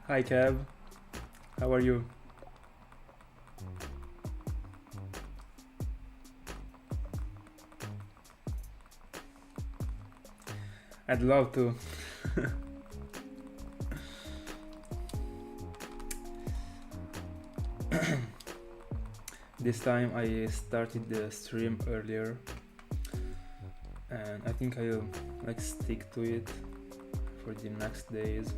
Hi Kev, how are you? I'd love to. This time I started the stream earlier and I think I'll like stick to it for the next days.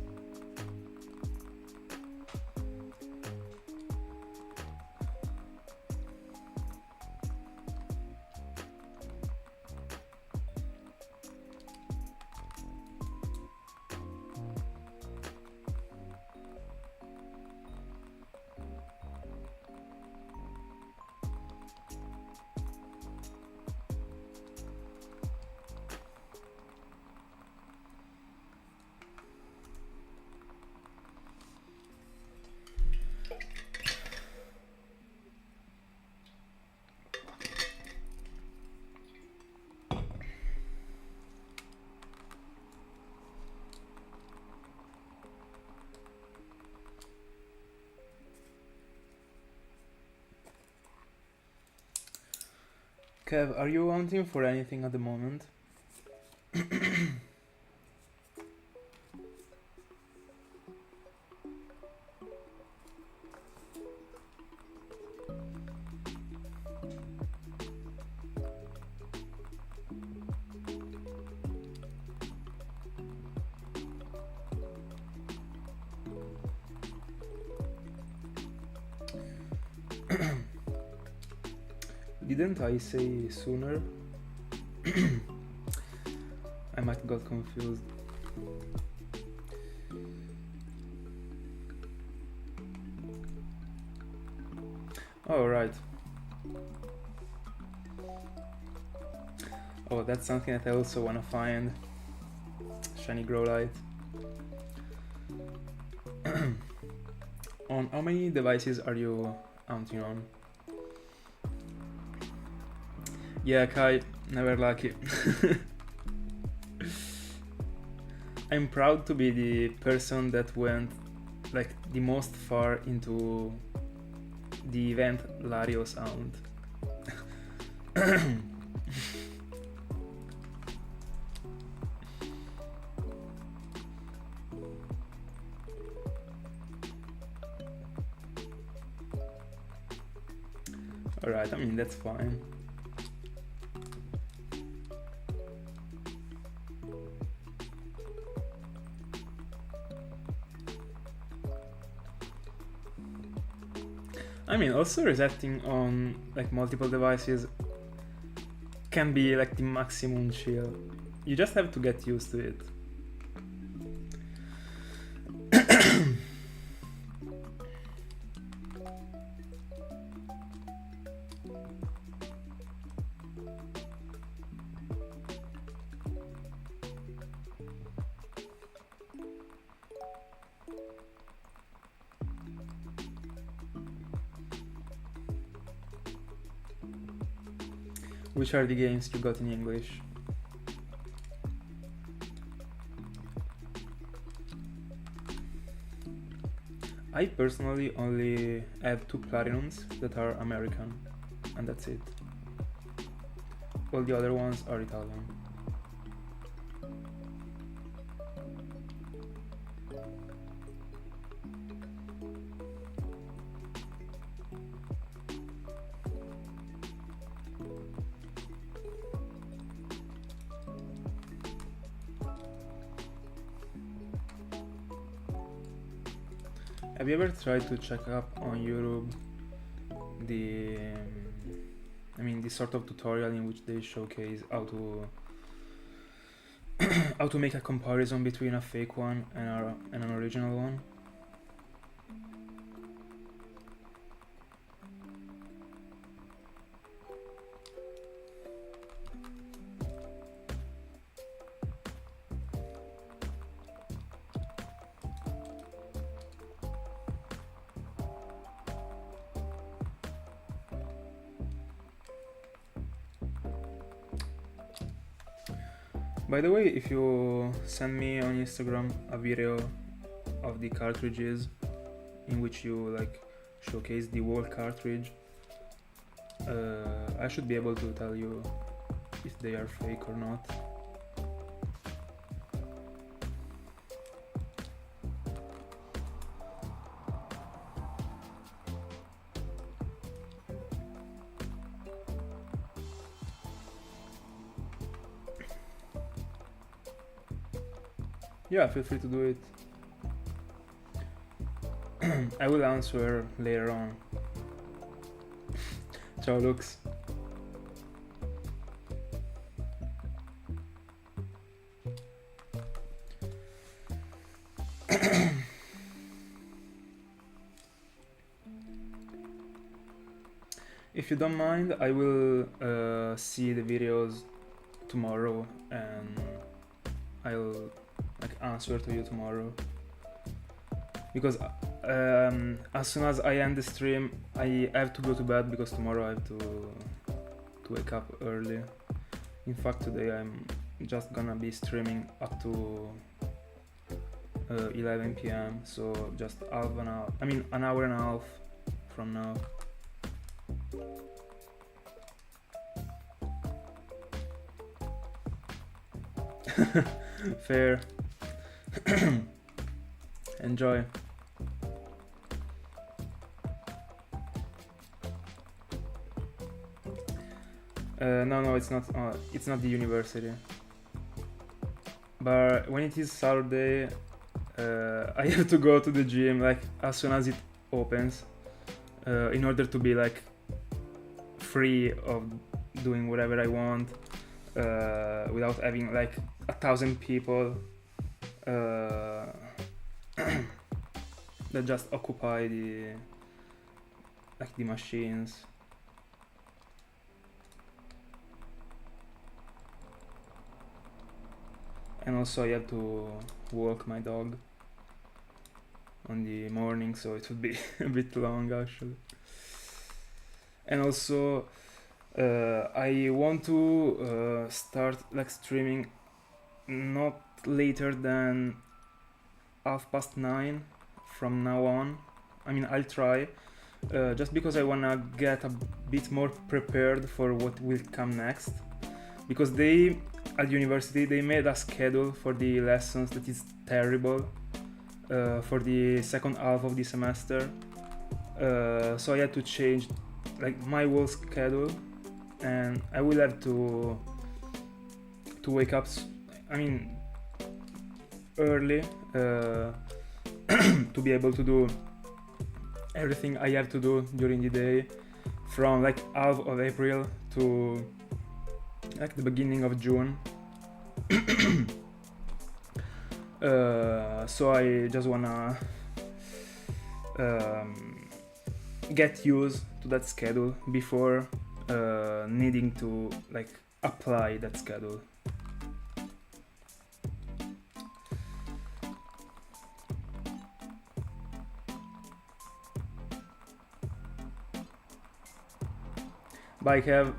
Kev, are you hunting for anything at the moment? Didn't I say sooner? I might got confused. Oh, right. Oh, that's something that I also want to find. Shiny Growlite. On how many devices are you hunting on? Yeah, Kai, never lucky. I'm proud to be the person that went like the most far into the event Latios Hunt. Alright, I mean that's fine. I mean, also resetting on like multiple devices can be like the maximum chill. You just have to get used to it. Which are the games you got in English? I personally only have 2 platinums that are American, and that's it. All the other ones are Italian. Have you ever tried to check up on YouTube the this sort of tutorial in which they showcase how to how to make a comparison between a fake one and an original one? By the way, if you send me on Instagram a video of the cartridges in which you like showcase the whole cartridge, I should be able to tell you if they are fake or not. Yeah, feel free to do it. I will answer later on. Ciao, Lux. If you don't mind, I will see the videos tomorrow and I'll answer to you tomorrow, because as soon as I end the stream I have to go to bed, because tomorrow I have to wake up early. In fact, today I'm just gonna be streaming up to 11 p.m. so just an hour and a half from now. Fair. Enjoy. No, it's not. It's not the university. But when it is Saturday, I have to go to the gym like as soon as it opens, in order to be like free of doing whatever I want, without having like 1,000 people that just occupy the machines. And also I have to walk my dog on the morning, so it would be a bit long actually. And also I want to start like streaming not later than 9:30 from now on. I'll try, just because I wanna get a bit more prepared for what will come next, because they at university they made a schedule for the lessons that is terrible for the second half of the semester, so I had to change like my whole schedule, and I will have to wake up early to be able to do everything I have to do during the day, from like half of April to like the beginning of June. So I just wanna get used to that schedule before needing to like apply that schedule. Bye, Kev.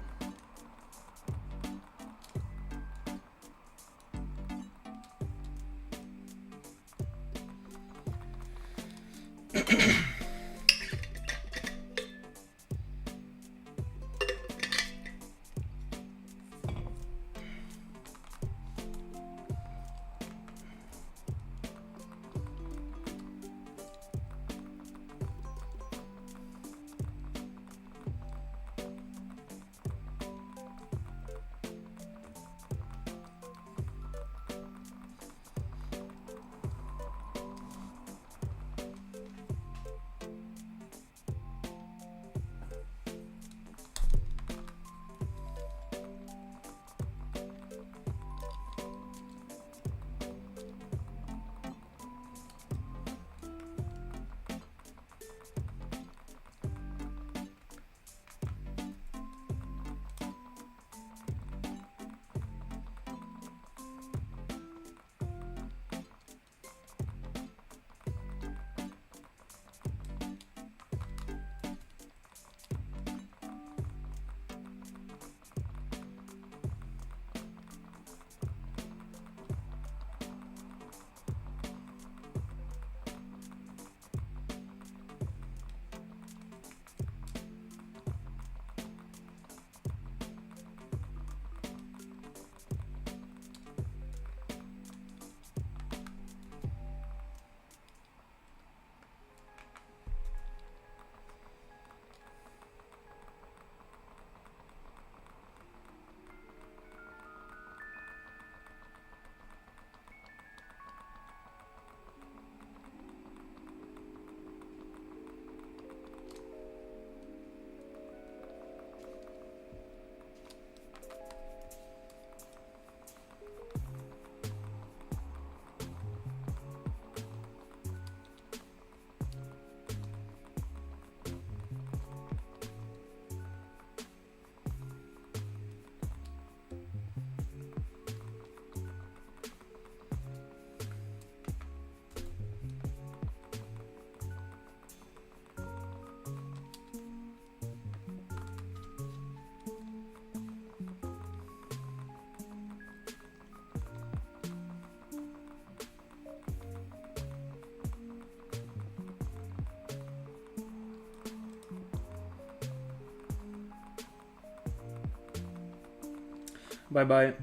Bye bye.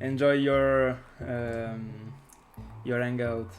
Enjoy your hangout.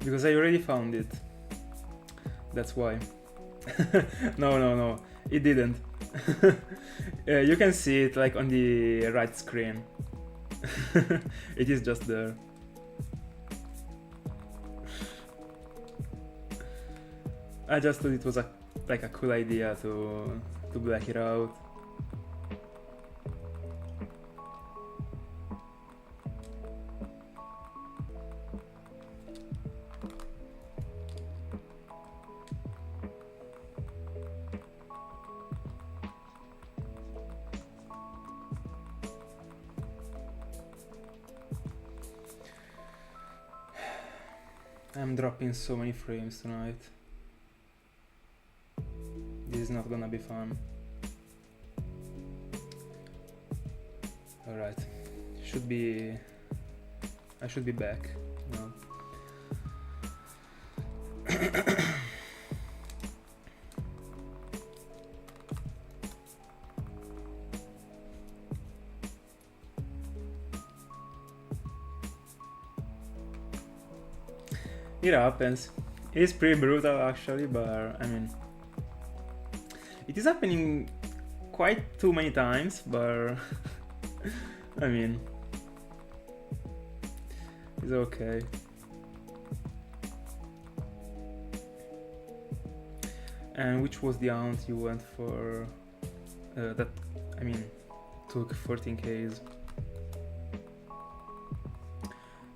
Because I already found it. That's why. No, it didn't. You can see it like on the right screen. It is just there. I just thought it was like a cool idea to black it out. I'm dropping so many frames tonight. This is not gonna be fun. Alright. I should be back. No. It happens. It is pretty brutal actually, but I mean, it is happening quite too many times, but I mean, it's okay. And which was the amount you went for? That, I mean, took 14Ks.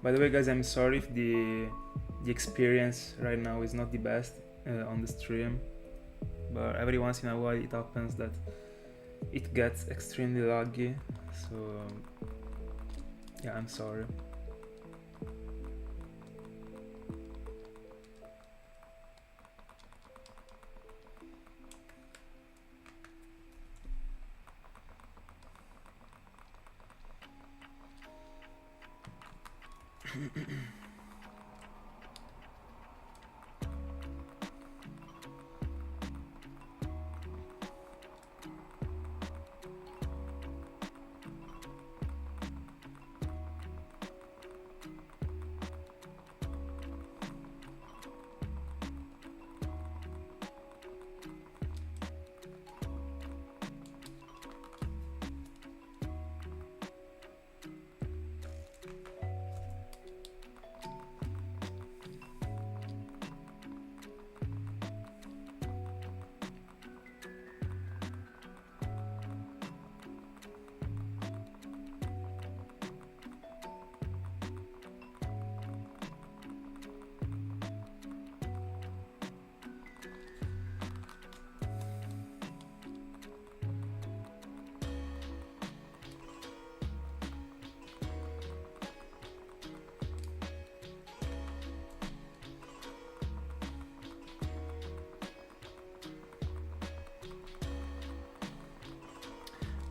By the way, guys, I'm sorry if the experience right now is not the best on the stream, but every once in a while it happens that it gets extremely laggy, so yeah, I'm sorry.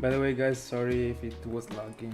By the way, guys, sorry if it was lagging.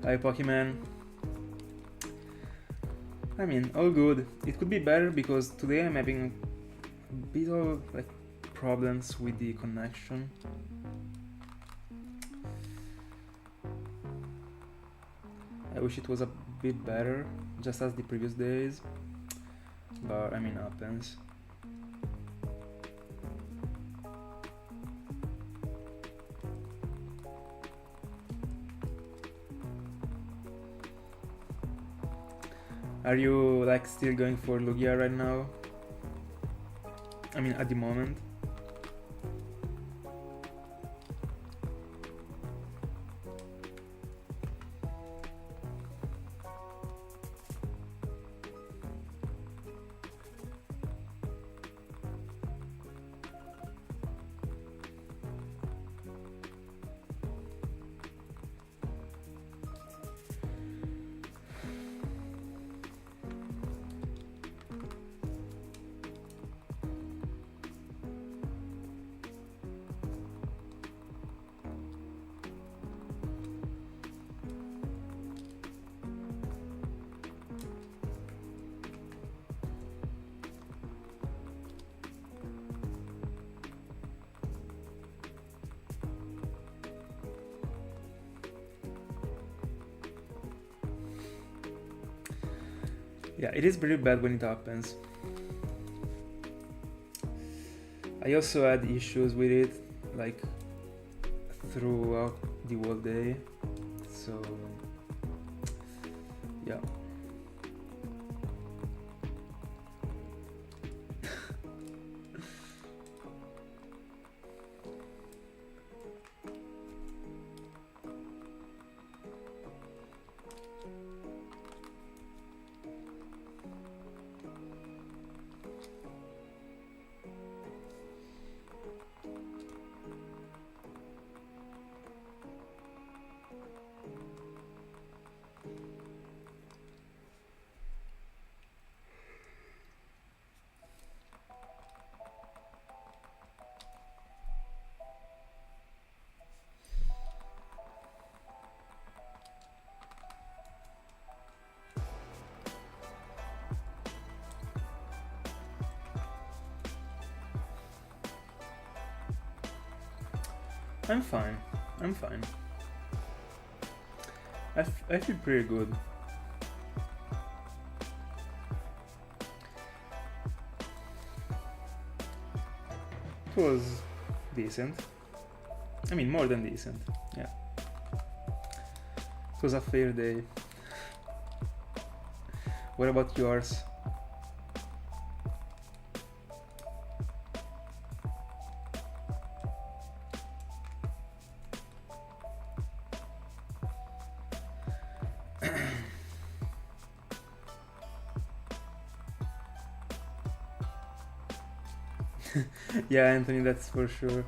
Hi Pokemon. I mean, all good. It could be better because today I'm having a bit of like problems with the connection. I wish it was a bit better, just as the previous days, but I mean, happens. Are you like still going for Lugia right now? I mean, at the moment. Yeah, it is pretty bad when it happens. I also had issues with it, like throughout the whole day, so yeah. I'm fine. I'm fine. I feel pretty good. It was decent. I mean, more than decent. Yeah. It was a fair day. What about yours? Yeah, Anthony, that's for sure.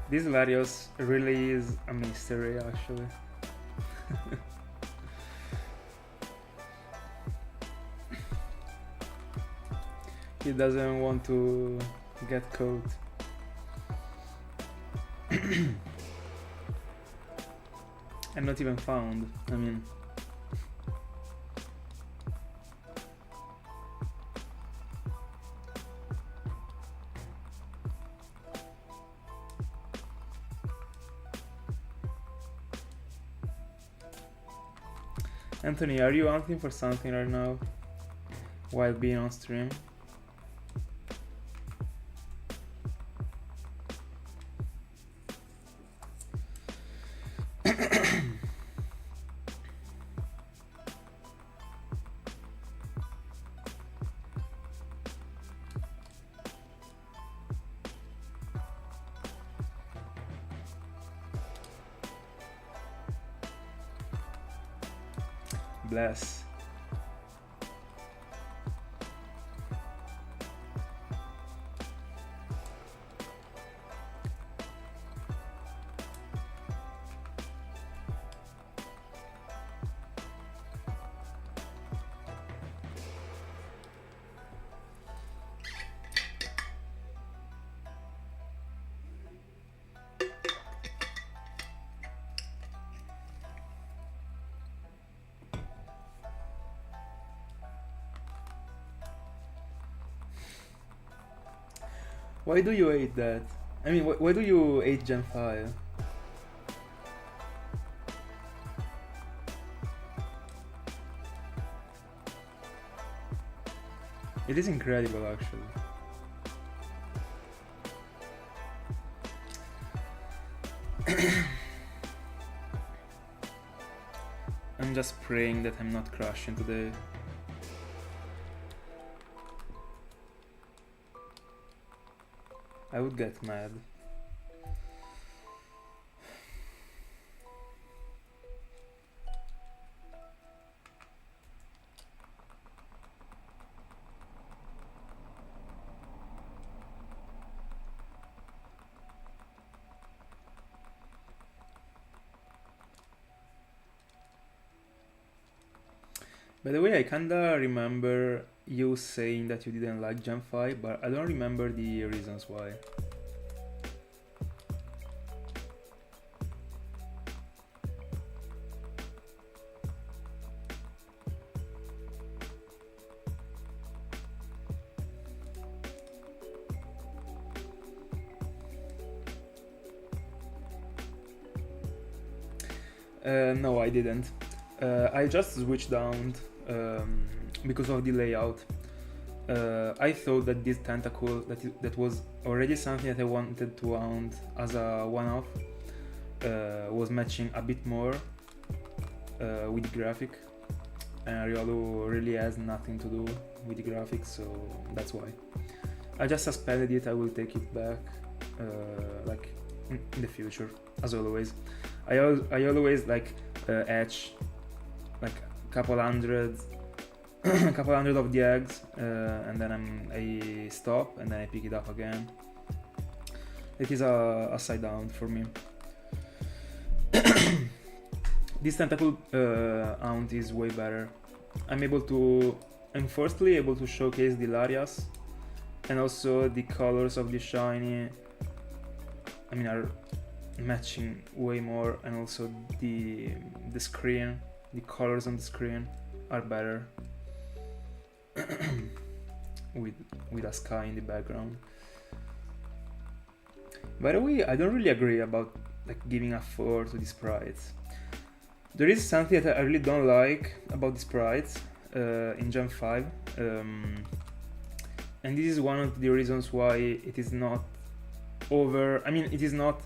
This Latios really is a mystery, actually. He doesn't want to get caught. And not even found, I mean. Anthony, are you hunting for something right now while being on stream? Bless. Why do you hate that? I mean, why do you hate Gen 5? It is incredible, actually. I'm just praying that I'm not crashing today. I would get mad. By the way, I kinda remember you saying that you didn't like Gen 5, but I don't remember the reasons why. No, I didn't. I just switched down because of the layout. I thought that this Tentacool, that was already something that I wanted to hunt as a one-off, was matching a bit more with graphic, and Riolu really has nothing to do with the graphics, so that's why. I just suspended it. I will take it back like in the future, as always. I always like hatch like couple hundred of the eggs, and then I stop and then I pick it up again. It is a side down for me. This Tentacool hunt is way better. I'm firstly able to showcase the Latias and also the colors of the shiny, I mean, are matching way more, and also the screen, the colors on the screen are better with a sky in the background. By the way, I don't really agree about like giving a 4 to the sprites. There is something that I really don't like about the sprites in Gen 5, and this is one of the reasons why it is not over. I mean, it is not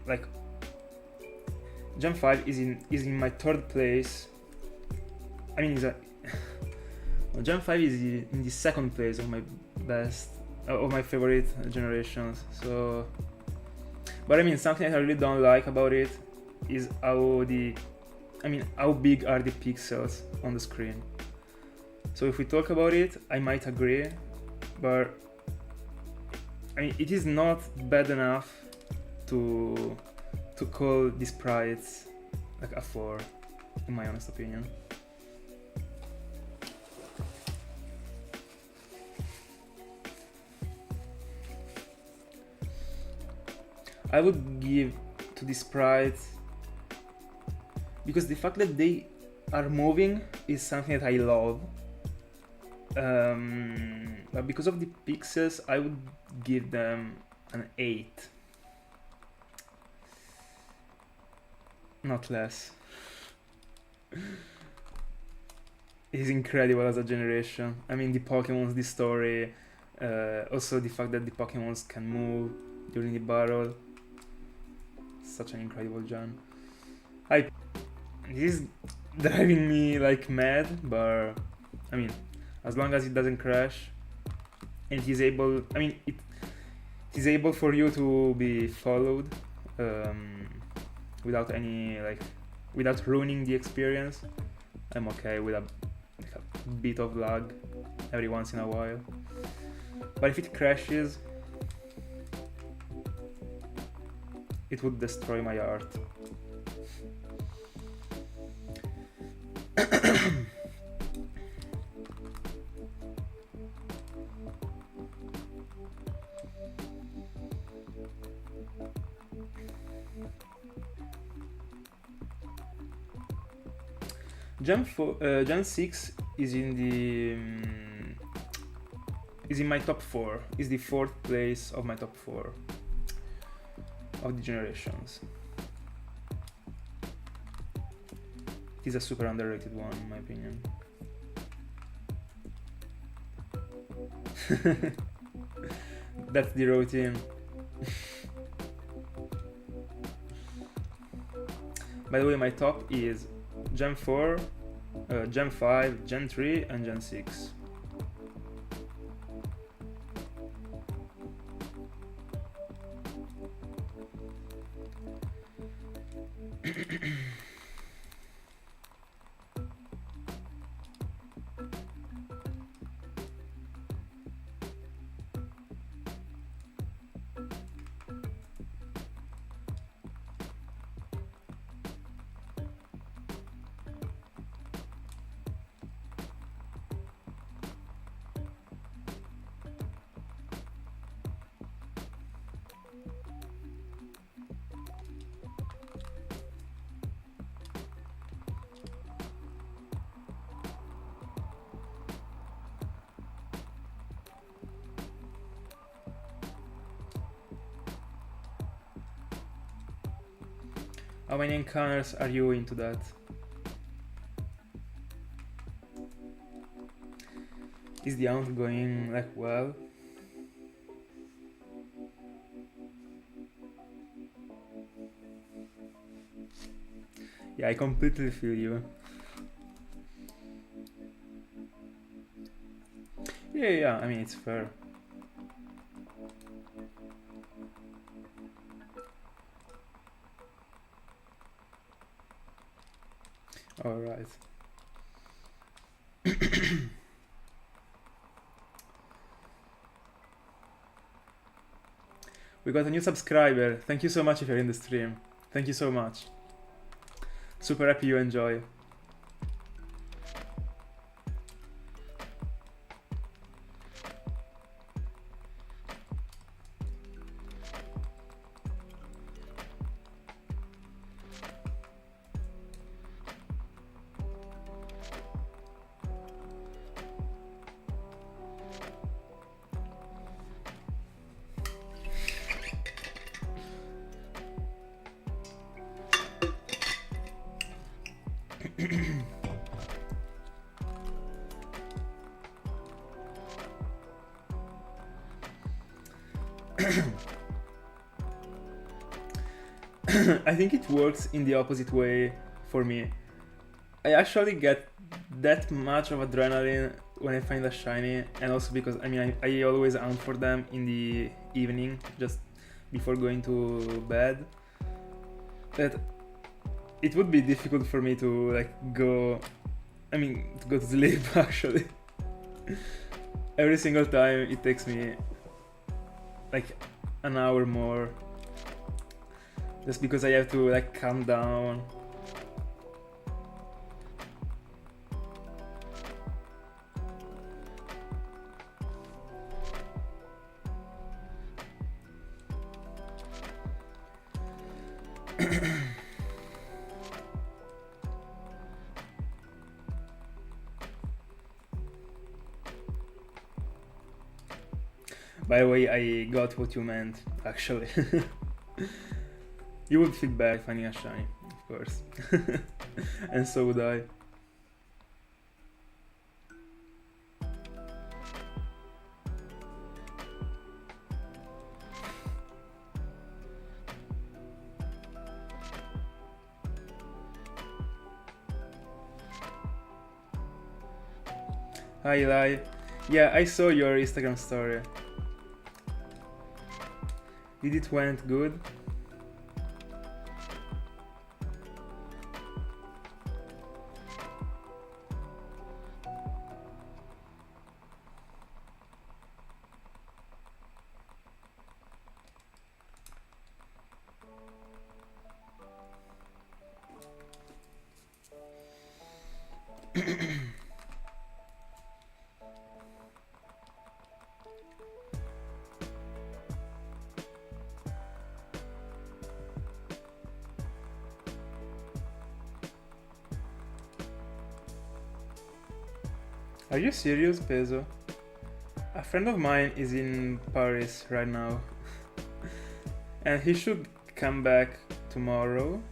like Gen 5 is in my 3rd place. I mean, Gen 5 is in the 2nd place of my best, of my favorite generations. So, but I mean, something that I really don't like about it is how big are the pixels on the screen. So if we talk about it, I might agree, but I mean, it is not bad enough to call the sprites like a 4, in my honest opinion. I would give to the sprites, because the fact that they are moving is something that I love. But because of the pixels, I would give them an 8. Not less. It is incredible as a generation. I mean, the Pokemons, the story, also the fact that the Pokemons can move during the battle. Such an incredible gen. This is driving me like mad, but I mean, as long as it doesn't crash, and it is able, I mean, it is able for you to be followed without any without ruining the experience, I'm okay with a bit of lag every once in a while. But if it crashes, it would destroy my art. Gen 6 is in my top 4. Is the 4th place of my top 4 of the generations. It is a super underrated one, in my opinion. That's the routine. By the way, my top is Gen 4, Gen 5, Gen 3, and Gen 6. How many encounters are you into that? Is the hunt going like well? Yeah, I completely feel you. Yeah, I mean, it's fair. All right. We got a new subscriber. Thank you so much if you're in the stream. Thank you so much. Super happy you enjoy. I think it works in the opposite way for me. I actually get that much of adrenaline when I find a shiny, and also because I always hunt for them in the evening, just before going to bed. That it would be difficult for me to go to sleep actually. Every single time it takes me like an hour more, just because I have to calm down. By the way, I got what you meant, actually. You would feel bad finding a shiny, of course. And so would I. Hi Eli. Yeah, I saw your Instagram story. Did it went good? Are you serious, Peso? A friend of mine is in Paris right now. And he should come back tomorrow,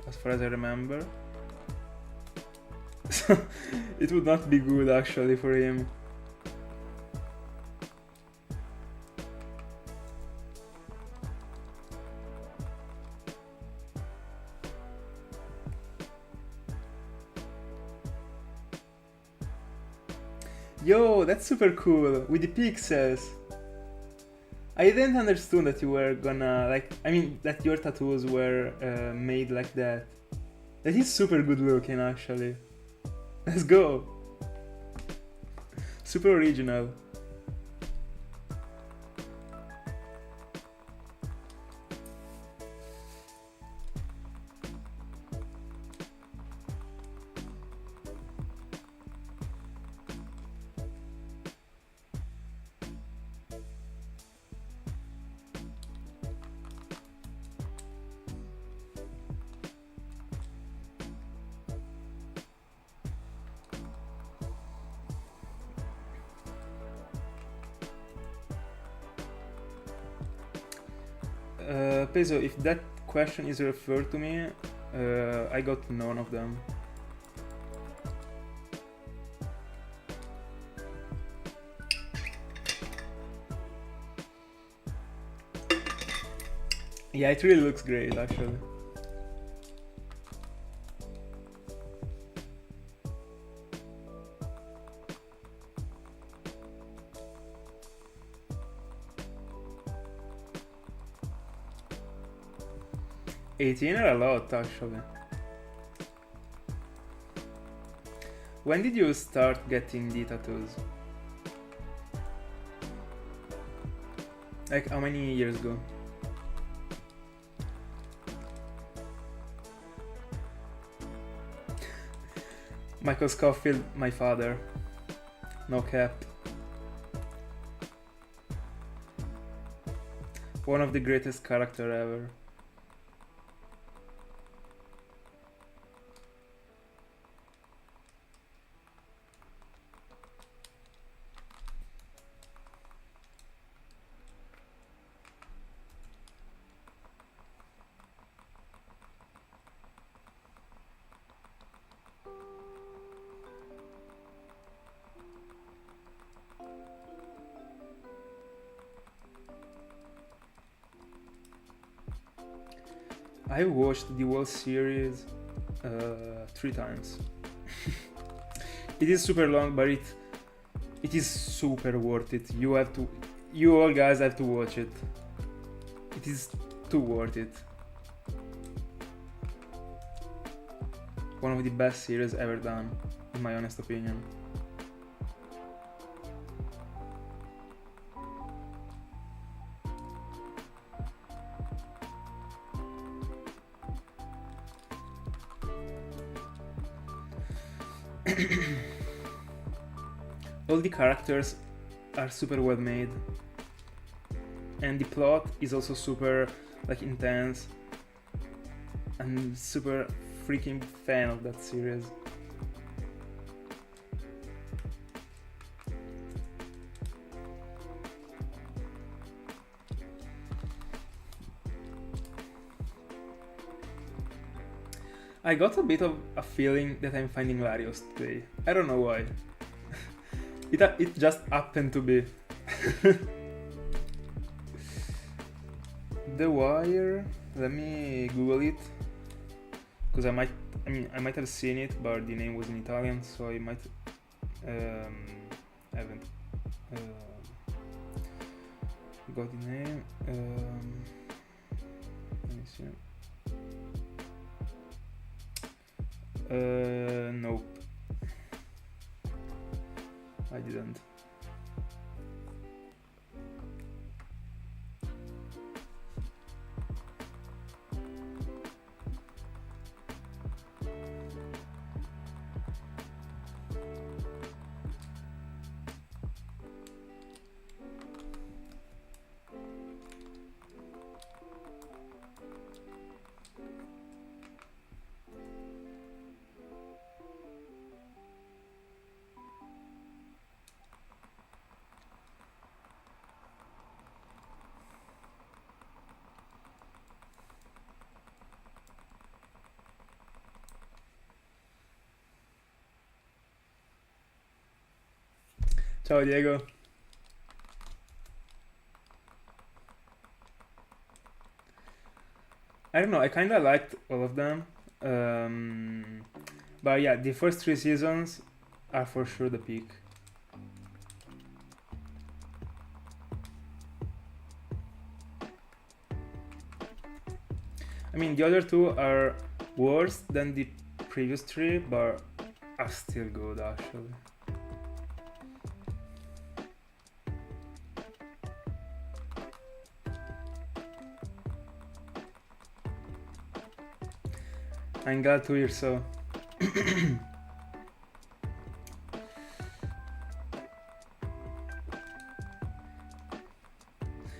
as far as I remember. So it would not be good actually for him. Yo, that's super cool, with the pixels. I didn't understand that you were gonna, that your tattoos were made like that. That is super good looking, actually. Let's go! Super original. Peso, if that question is referred to me, I got none of them. Yeah, it really looks great, actually. $18 are a lot, actually. When did you start getting the tattoos? Like, how many years ago? Michael Scofield, my father. No cap. One of the greatest character ever. I watched the whole series 3 times. It is super long, but it is super worth it. You all guys have to watch it. It is too worth it. One of the best series ever done, in my honest opinion. All the characters are super well made, and the plot is also super like intense. I'm super freaking fan of that series. I got a bit of a feeling that I'm finding Latios today. I don't know why. It just happened to be. The Wire. Let me Google it, because I might have seen it, but the name was in Italian, so I might haven't got the name. Let me see. Nope. I didn't. Ciao Diego. I don't know, I kinda liked all of them. But yeah, the first 3 seasons are for sure the peak. I mean, the other 2 are worse than the previous 3, but are still good actually. I'm glad to hear so.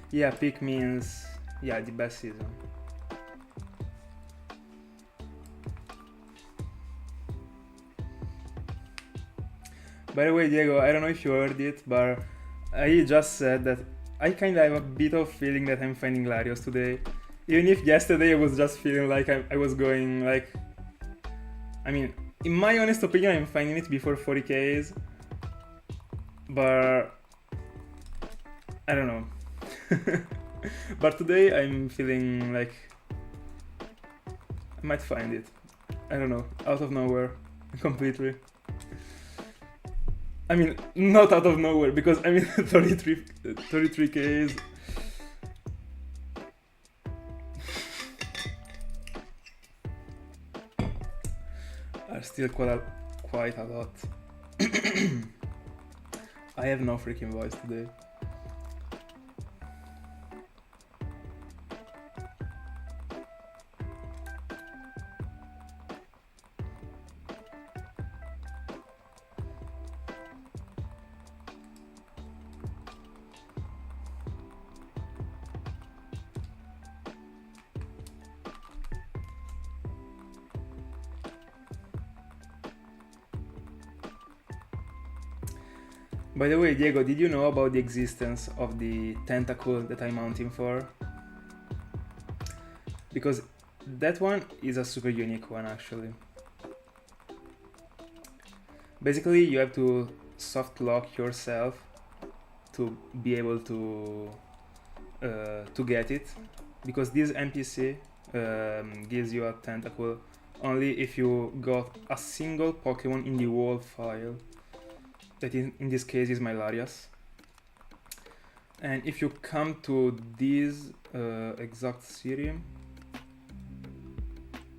Yeah, peak means, yeah, the best season. By the way, Diego, I don't know if you heard it, but I just said that I kinda have a bit of feeling that I'm finding Latios today. Even if yesterday I was just feeling like I was going like... I mean, in my honest opinion, I'm finding it before 40Ks. But... I don't know. But today I'm feeling like... I might find it. I don't know, out of nowhere. Completely. I mean, not out of nowhere, because I mean 33Ks. Are still quite a lot. I have no freaking voice today. By the way, Diego, did you know about the existence of the Tentacool that I'm mounting for? Because that one is a super unique one, actually. Basically, you have to soft lock yourself to be able to get it, because this NPC gives you a Tentacool only if you got a single Pokemon in the whole file. That in this case is my Latios. And if you come to this exact series,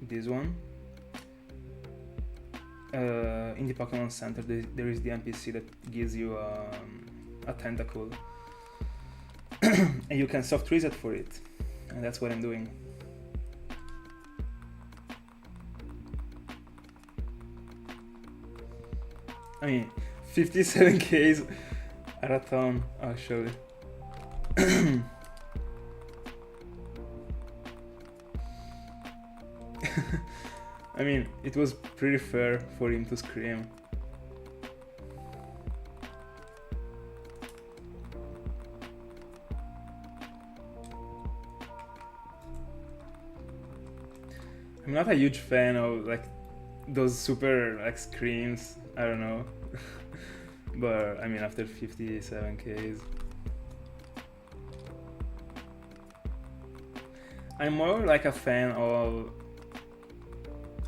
this one, in the Pokemon Center there is the NPC that gives you a Tentacool. And you can soft reset for it, and that's what I'm doing. I mean, 57Ks are a ton, actually. I mean, it was pretty fair for him to scream. I'm not a huge fan of like those super like screams, I don't know. But I mean, after 57Ks, I'm more like a fan of,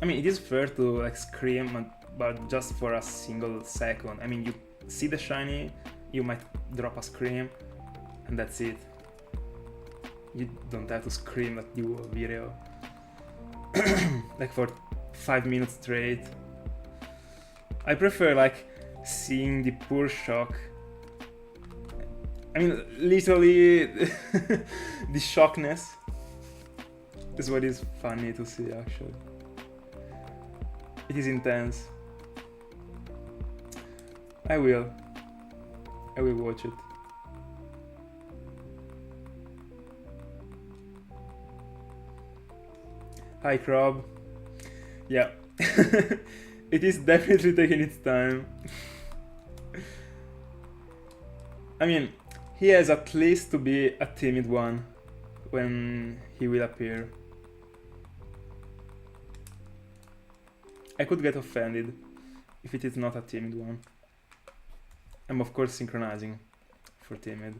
I mean, it is fair to like scream, but just for a single second. I mean, you see the shiny, you might drop a scream, and that's it. You don't have to scream like the whole video. Like for 5 minutes straight. I prefer like seeing the pure shock. I mean, literally the shockness is what is funny to see, actually. It is intense. I will watch it. Hi Crob. Yeah. It is definitely taking its time. I mean, he has at least to be a timid one when he will appear. I could get offended if it is not a timid one. I'm of course synchronizing for timid.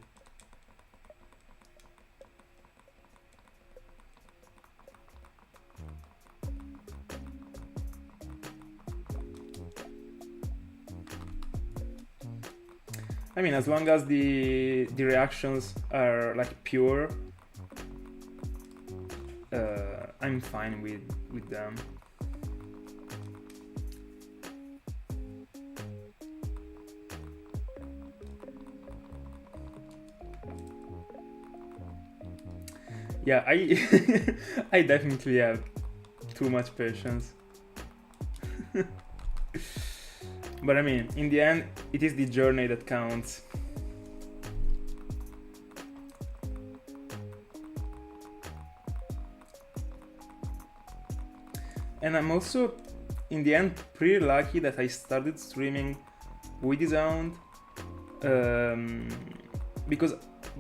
I mean, as long as the reactions are like pure, I'm fine with them. Yeah, I definitely have too much patience. But I mean, in the end, it is the journey that counts. And I'm also, in the end, pretty lucky that I started streaming with the sound, because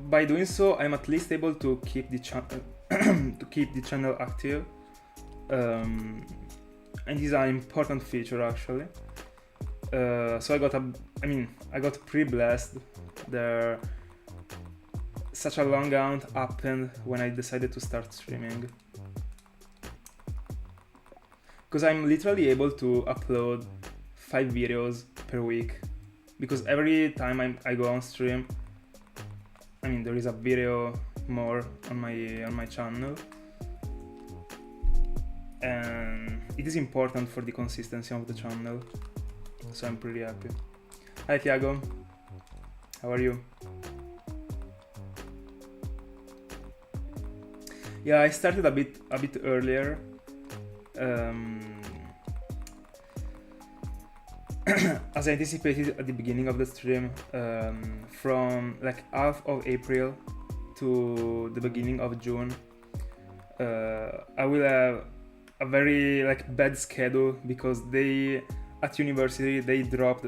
by doing so, I'm at least able to keep the channel active, and this is an important feature actually. So I got pretty blessed. There, such a long count happened when I decided to start streaming, because I'm literally able to upload 5 videos per week, because every time I go on stream, I mean, there is a video more on my channel, and it is important for the consistency of the channel. So I'm pretty happy. Hi Tiago, how are you? Yeah, I started a bit earlier. As I anticipated at the beginning of the stream, from like half of April to the beginning of June, I will have a very like bad schedule, because they at university they dropped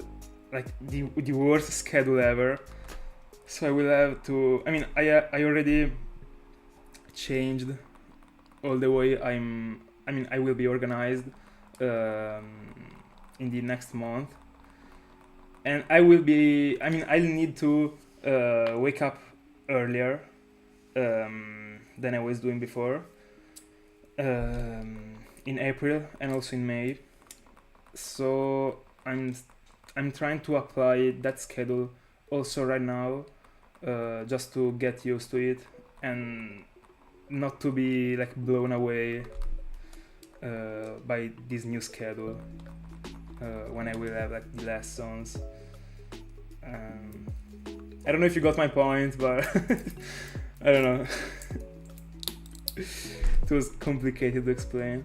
like the worst schedule ever. So I will have to, I mean, I already changed all the way I will be organized in the next month, and I'll need to wake up earlier than I was doing before, in April and also in May. So I'm trying to apply that schedule also right now, just to get used to it and not to be like blown away by this new schedule when I will have like the lessons. I don't know if you got my point, but I don't know. It was complicated to explain.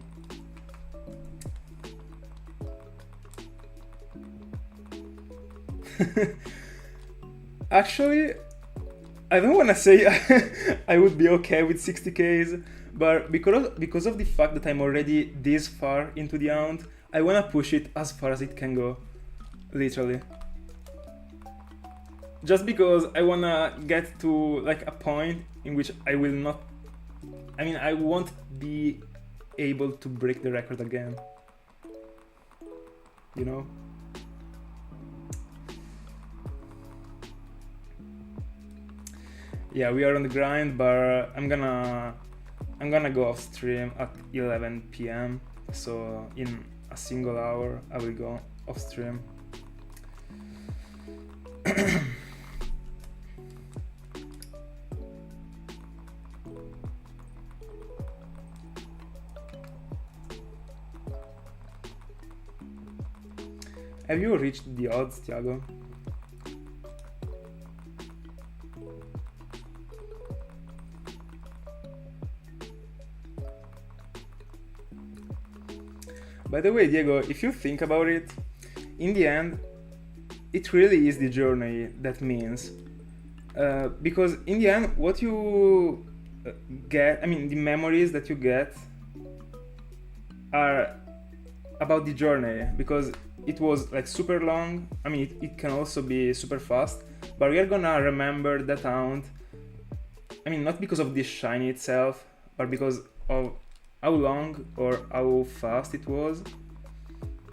Actually, I don't want to say I would be okay with 60Ks, but because of the fact that I'm already this far into the hunt, I want to push it as far as it can go, literally. Just because I want to get to like a point in which I won't be able to break the record again, you know? Yeah, we are on the grind, but I'm gonna go off stream at 11 p.m. So in a single hour I will go off stream. Have you reached the odds, Thiago? By the way, Diego, if you think about it, in the end, it really is the journey that means. Because in the end, what you get, the memories that you get are about the journey, because it was like super long. It can also be super fast, but we are gonna remember that hunt. Not because of the shiny itself, but because of how long or how fast it was.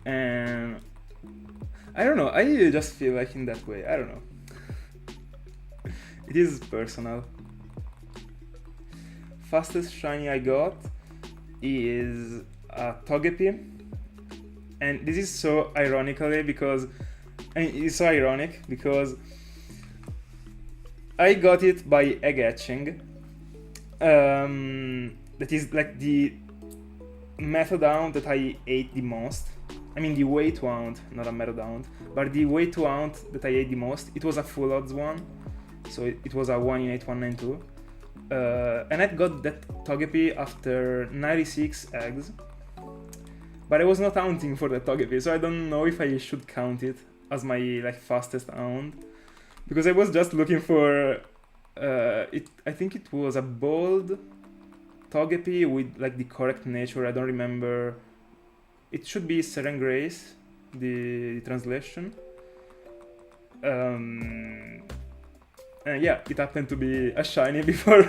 And I don't know, I just feel like in that way, I don't know. It is personal. Fastest shiny I got is a Togepi. And this is so ironically because, it's so ironic because I got it by egg hatching. That is like the method hound that I ate the most. The way to hound, not a method hound, but the way to hound that I ate the most. It was a full odds one, so it was a 1 in 8, 192. And I got that Togepi after 96 eggs. But I was not hunting for the Togepi, so I don't know if I should count it as my fastest hound, because I was just looking for it. I think it was a bold Togepi with the correct nature. I don't remember. It should be Seren Grace, the translation. And yeah, it happened to be a shiny before.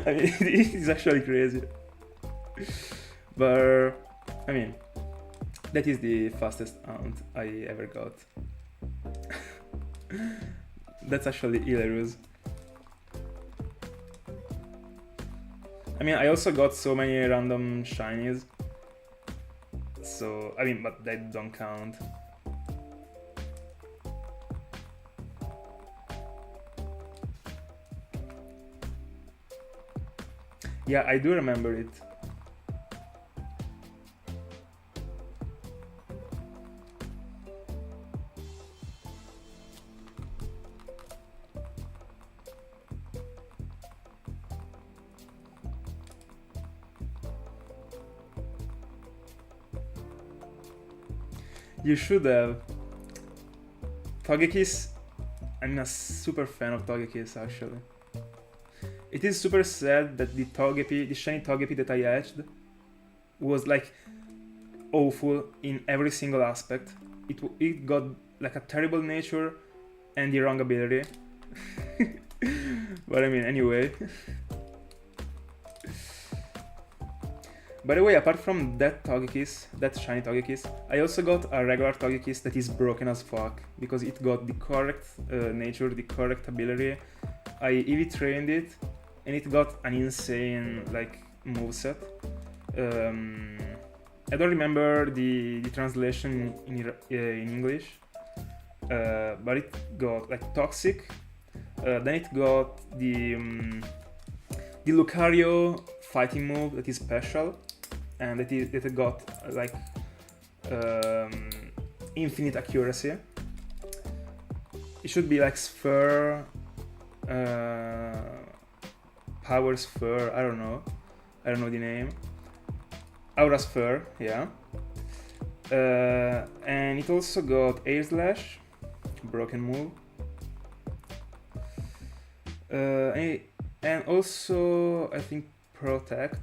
It is actually crazy. But that is the fastest hunt I ever got. That's actually hilarious. I also got so many random shinies. So, but they don't count. Yeah, I do remember it. You should have. Togekiss, I'm a super fan of Togekiss actually. It is super sad that the shiny Togepi that I hatched was awful in every single aspect. It got a terrible nature and the wrong ability. But anyway. By the way, apart from that Togekiss, that shiny Togekiss, I also got a regular Togekiss that is broken as fuck, because it got the correct nature, the correct ability. I EV trained it, and it got an insane moveset. I don't remember the translation in English, but it got like toxic. Then it got the Lucario fighting move that is special, and that it got like infinite accuracy. It should be like Sphere, Power Sphere. I don't know the name. Aura Sphere, yeah. And it also got Air Slash, broken move. And also I think Protect,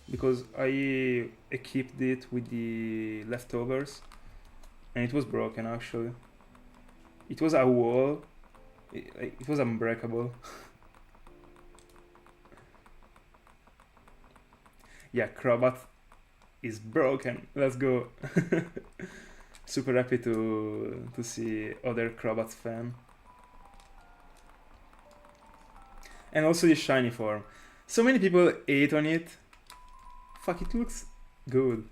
because I equipped it with the leftovers and it was broken actually. It was a wall, it was unbreakable. Yeah, Crobat is broken, let's go. Super happy to see other Crobat fan. And also the shiny form. So many people hate on it. Fuck, it looks good.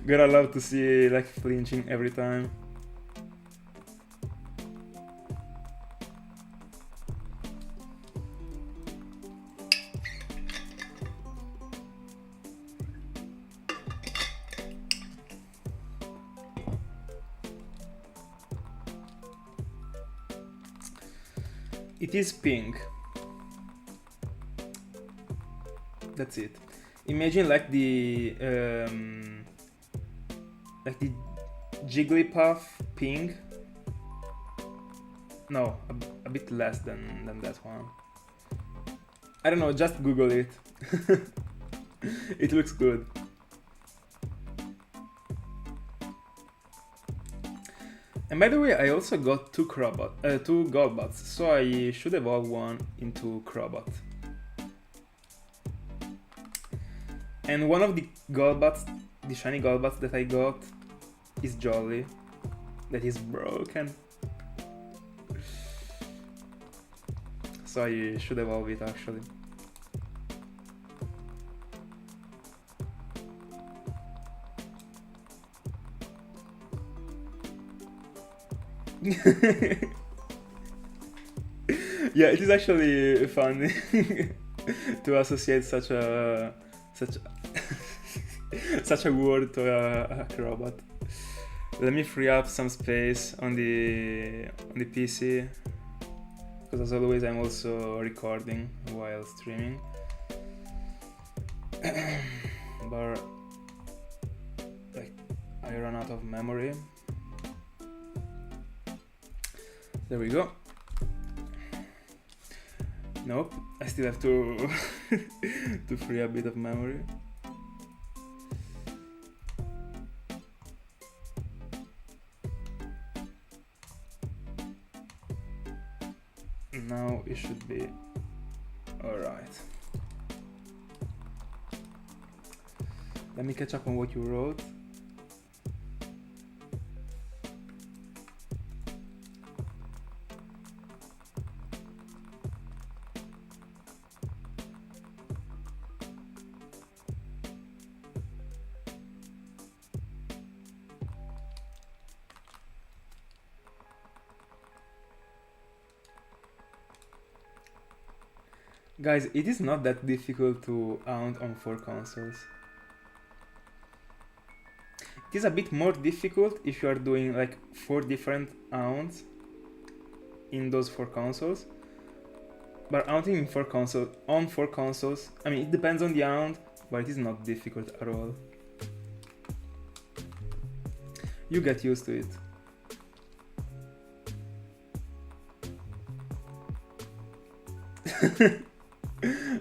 Gotta love to see like flinching every time. It is pink. That's it. Imagine like the Jigglypuff pink. No, a bit less than that one. I don't know, just Google it. It looks good. And by the way, I also got two Golbats, so I should evolve one into Crobat. And one of the Golbats, the shiny Golbats that I got, is Jolly. That is broken. So I should evolve it actually. Yeah, it is actually fun to associate such a word to a Crobat. Let me free up some space on the PC, because as always I'm also recording while streaming. But like I ran out of memory. There we go. Nope, I still have to to free a bit of memory. Now it should be alright. Let me catch up on what you wrote. Guys, it is not that difficult to hunt on 4 consoles. It is a bit more difficult if you are doing like 4 different hunts in those 4 consoles. But hunting in 4 consoles, on 4 consoles, I mean it depends on the hunt, but it is not difficult at all. You get used to it.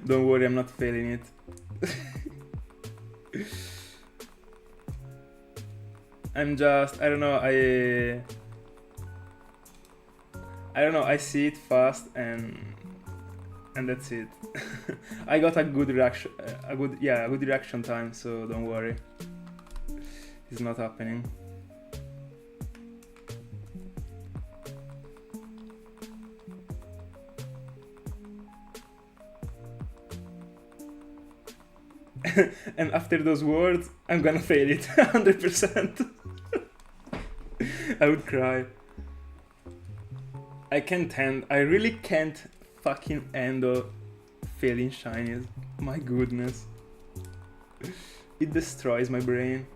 Don't worry, I'm not failing it. I'm just, I don't know, I see it fast and that's it. I got a good reaction, a good reaction time, so don't worry. It's not happening. and after those words, I'm gonna fail it 100%. I would cry. I really can't fucking handle failing shinies. My goodness. It destroys my brain.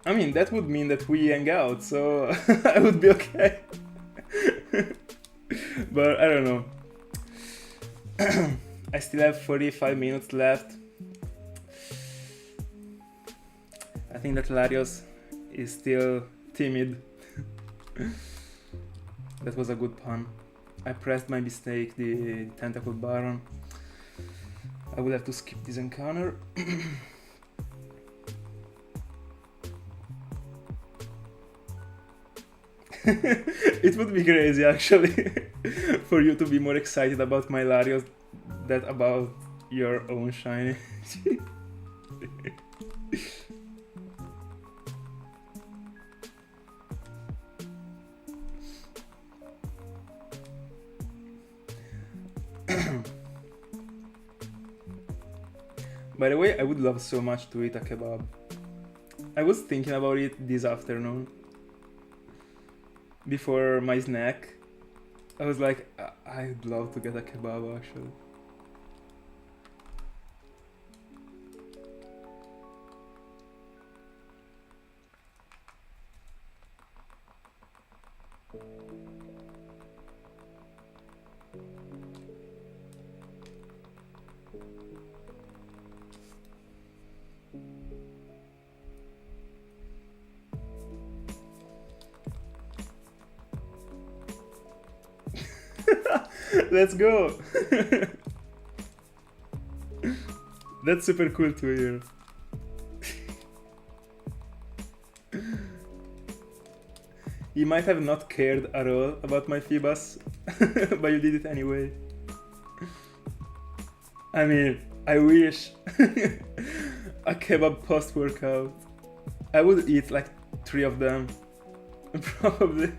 I mean, that would mean that we hang out, so I would be okay. But I don't know. I still have 45 minutes left. I think that Latios is still timid. That was a good pun. I pressed by mistake the tentacle button. I would have to skip this encounter. It would be crazy actually for you to be more excited about my Latios than about your own shiny. By the way, I would love so much to eat a kebab. I was thinking about it this afternoon. Before my snack, I was like, I'd love to get a kebab actually. Let's go! That's super cool to hear. You might have not cared at all about my Phoebus, but you did it anyway. I mean, I wish. A kebab post-workout. I would eat like 3 of them. Probably.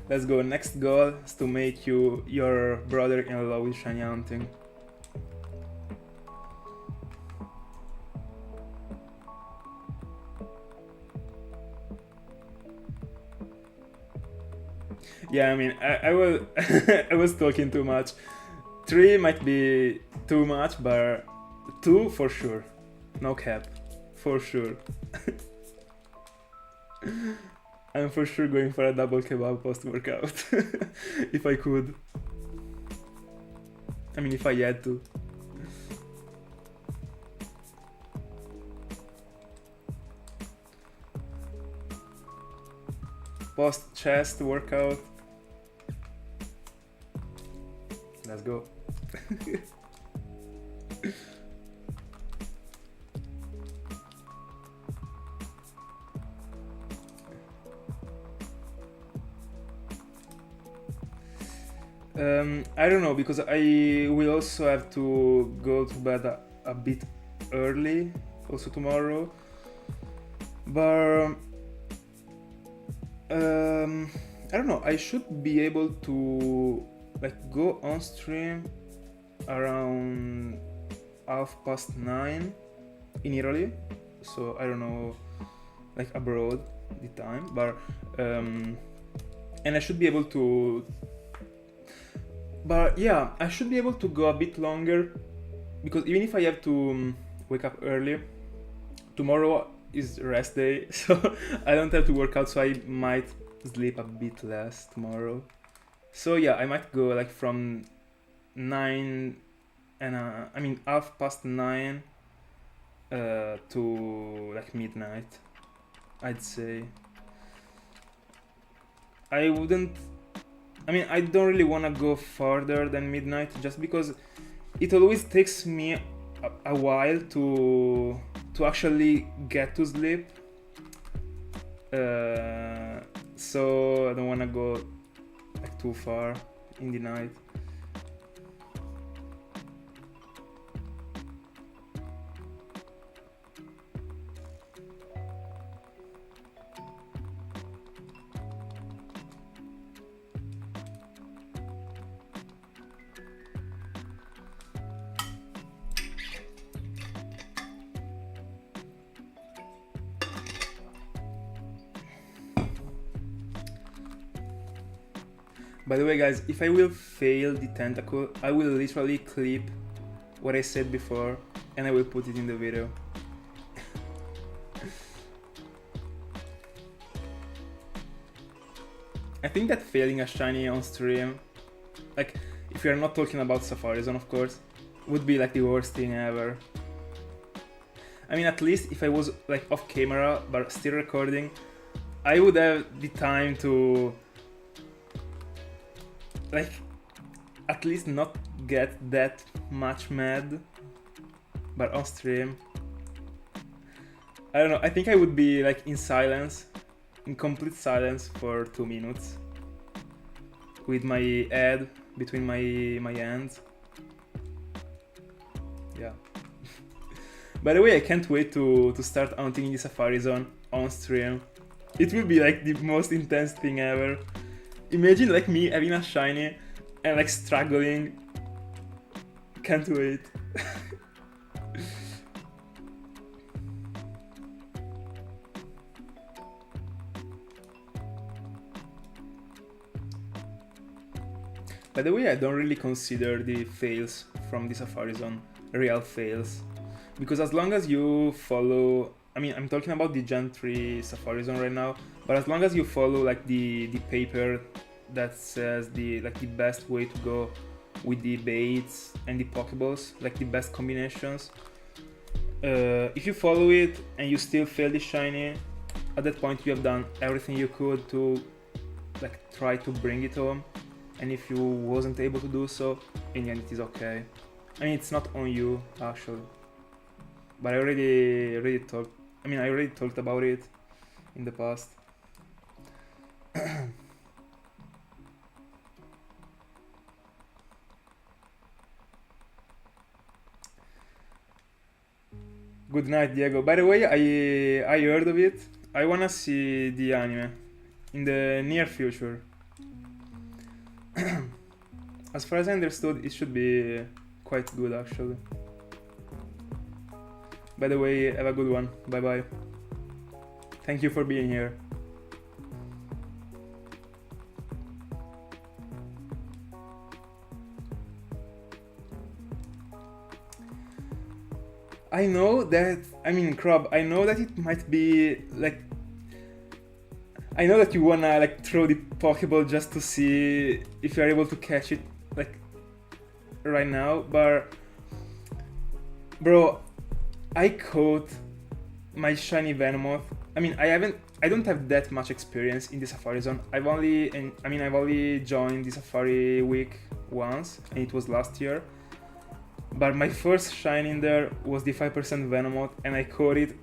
Let's go. Next goal is to make you your brother-in-law with shinyhunting. Yeah, I mean, I was I was talking too much. 3 might be too much, but 2 for sure. No cap, for sure. I'm for sure going for a double kebab post-workout. If I could. I mean, if I had to. Post-chest workout. Let's go. I don't know, because I will also have to go to bed a bit early, also tomorrow. But I don't know, I should be able to like go on stream around 9:30 in Italy. So I don't know, like abroad the time, but and I should be able to. But yeah, I should be able to go a bit longer, because even if I have to wake up early, tomorrow is rest day, so I don't have to work out, so I might sleep a bit less tomorrow. So yeah, I might go like from 9 and 9:30 to like midnight, I'd say. I don't really want to go farther than midnight, just because it always takes me a while to actually get to sleep. So I don't want to go like too far in the night. By the way, guys, if I will fail the Tentacool, I will literally clip what I said before and I will put it in the video. I think that failing a shiny on stream, like if you're not talking about Safari Zone, of course, would be like the worst thing ever. I mean, at least if I was like off camera but still recording, I would have the time to like at least not get that much mad. But on stream, I don't know, I think I would be like in silence, in complete silence for 2 minutes with my head between my hands. Yeah. By the way, I can't wait to start hunting in the Safari Zone on stream. It will be like the most intense thing ever. Imagine like me having a shiny and like struggling. Can't wait. By the way, I don't really consider the fails from the Safari Zone real fails. Because as long as you follow, I mean, I'm talking about the Gen 3 Safari Zone right now, but as long as you follow like the paper that says the best way to go with the baits and the Pokeballs, like the best combinations, if you follow it and you still fail the shiny, at that point you have done everything you could to like try to bring it home. And if you wasn't able to do so, in the end it is okay. I mean, it's not on you actually. But I already talked about it in the past. Good night, Diego. By the way, I heard of it. I wanna see the anime in the near future. As far as I understood, it should be quite good actually. By the way, have a good one. Bye bye. Thank you for being here. I know that, I mean, Crab, I know that it might be like, I know that you wanna like throw the Pokeball just to see if you're able to catch it like right now, but bro, I caught my shiny Venomoth. I mean, I don't have that much experience in the Safari Zone. I've only joined the Safari Week once, and it was last year. But my first shine in there was the 5% Venomoth, and I caught it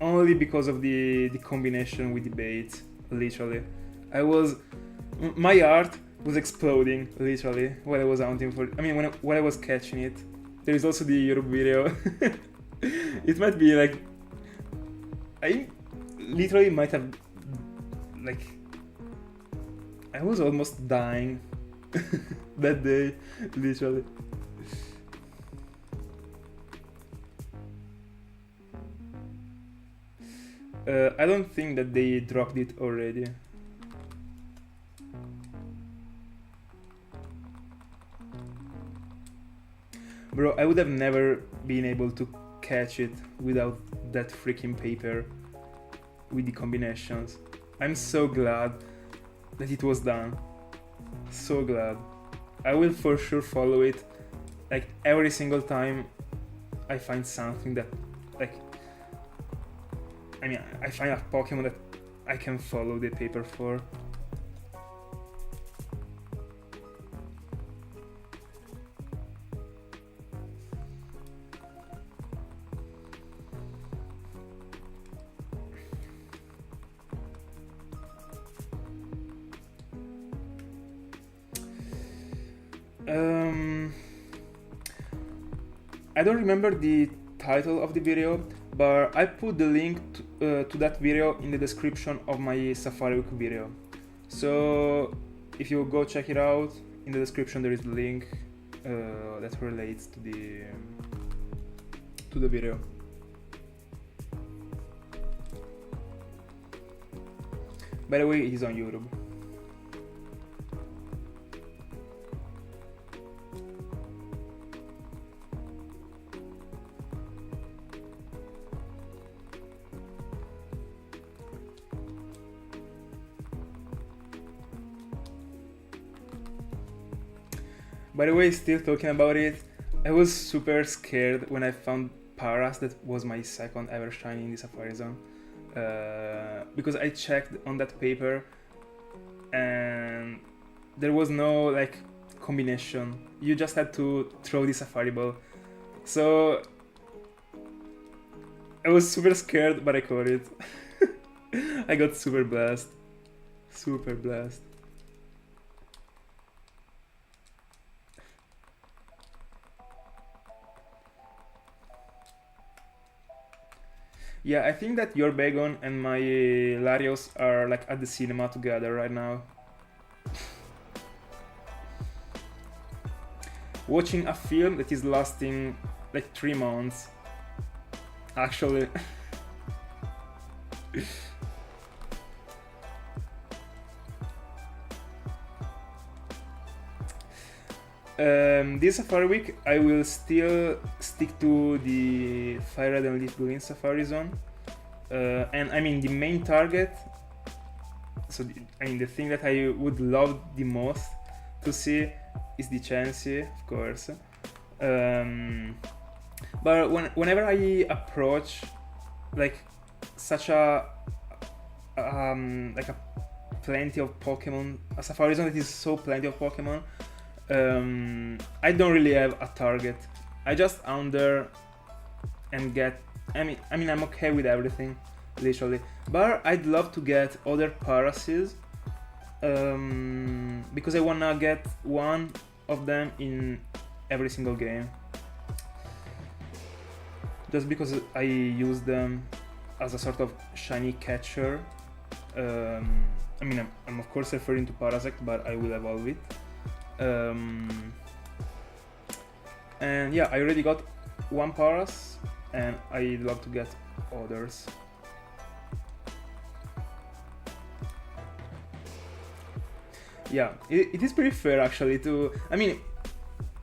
only because of the combination with the bait. Literally, my heart was exploding literally while I was hunting for it. I mean, when I was catching it. There is also the YouTube video. It might be like, I literally might have like, I was almost dying that day, literally. I don't think that they dropped it already. Bro, I would have never been able to catch it without that freaking paper with the combinations. I'm so glad that it was done. So glad. I will for sure follow it like every single time I find something that like, I mean, I find a Pokemon that I can follow the paper for. I don't remember the title of the video, but I put the link to that video in the description of my Safari Week video. So if you go check it out, in the description there is the link that relates to the video. By the way, it is on YouTube. By the way, still talking about it, I was super scared when I found Paras, that was my second ever shiny in the Safari Zone. Because I checked on that paper and there was no like combination. You just had to throw the Safari Ball. So I was super scared, but I caught it. I got super blessed. Super blessed. Yeah, I think that your Bagon and my Latios are like at the cinema together right now. Watching a film that is lasting like 3 months. Actually. This Safari Week I will still stick to the Firered and Leafgreen Safari Zone, and I mean the main target, so the thing that I would love the most to see is the Chansey, of course, but whenever I approach like such a plenty of Pokemon, a Safari Zone that is so plenty of Pokemon, I don't really have a target. I just hunt there and get. I mean, I'm okay with everything, literally. But I'd love to get other Parases, because I wanna get one of them in every single game. Just because I use them as a sort of shiny catcher. I mean, I'm of course referring to Parasect, but I will evolve it. And yeah, I already got one Paras and I'd love to get others. Yeah, it is pretty fair actually to, I mean,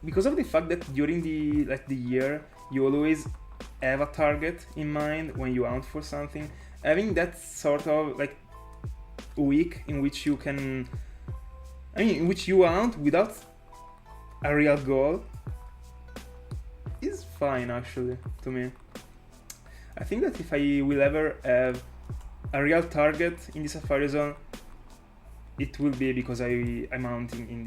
because of the fact that during the year you always have a target in mind when you hunt for something, having that sort of like week in which you can, in which you hunt without a real goal is fine actually to me. I think that if I will ever have a real target in the Safari Zone, it will be because I'm hunting in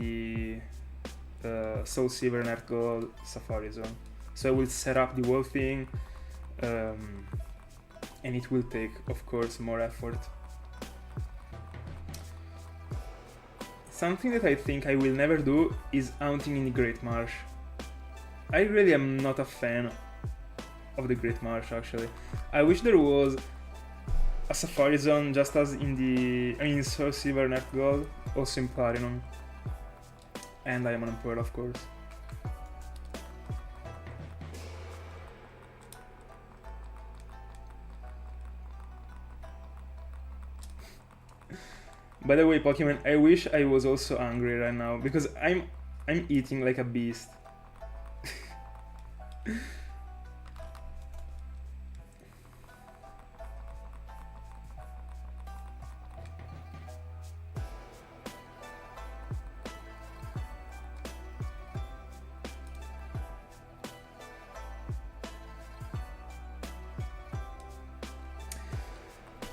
the Soul Silver and Heart Gold Safari Zone. So I will set up the whole thing, and it will take, of course, more effort. Something that I think I will never do is hunting in the Great Marsh. I really am not a fan of the Great Marsh actually. I wish there was a Safari Zone just as in the Soul Silver and Heart Gold, also in Platinum, and Diamond and Pearl, of course. By the way, Pokemon, I wish I was also hungry right now because I'm eating like a beast.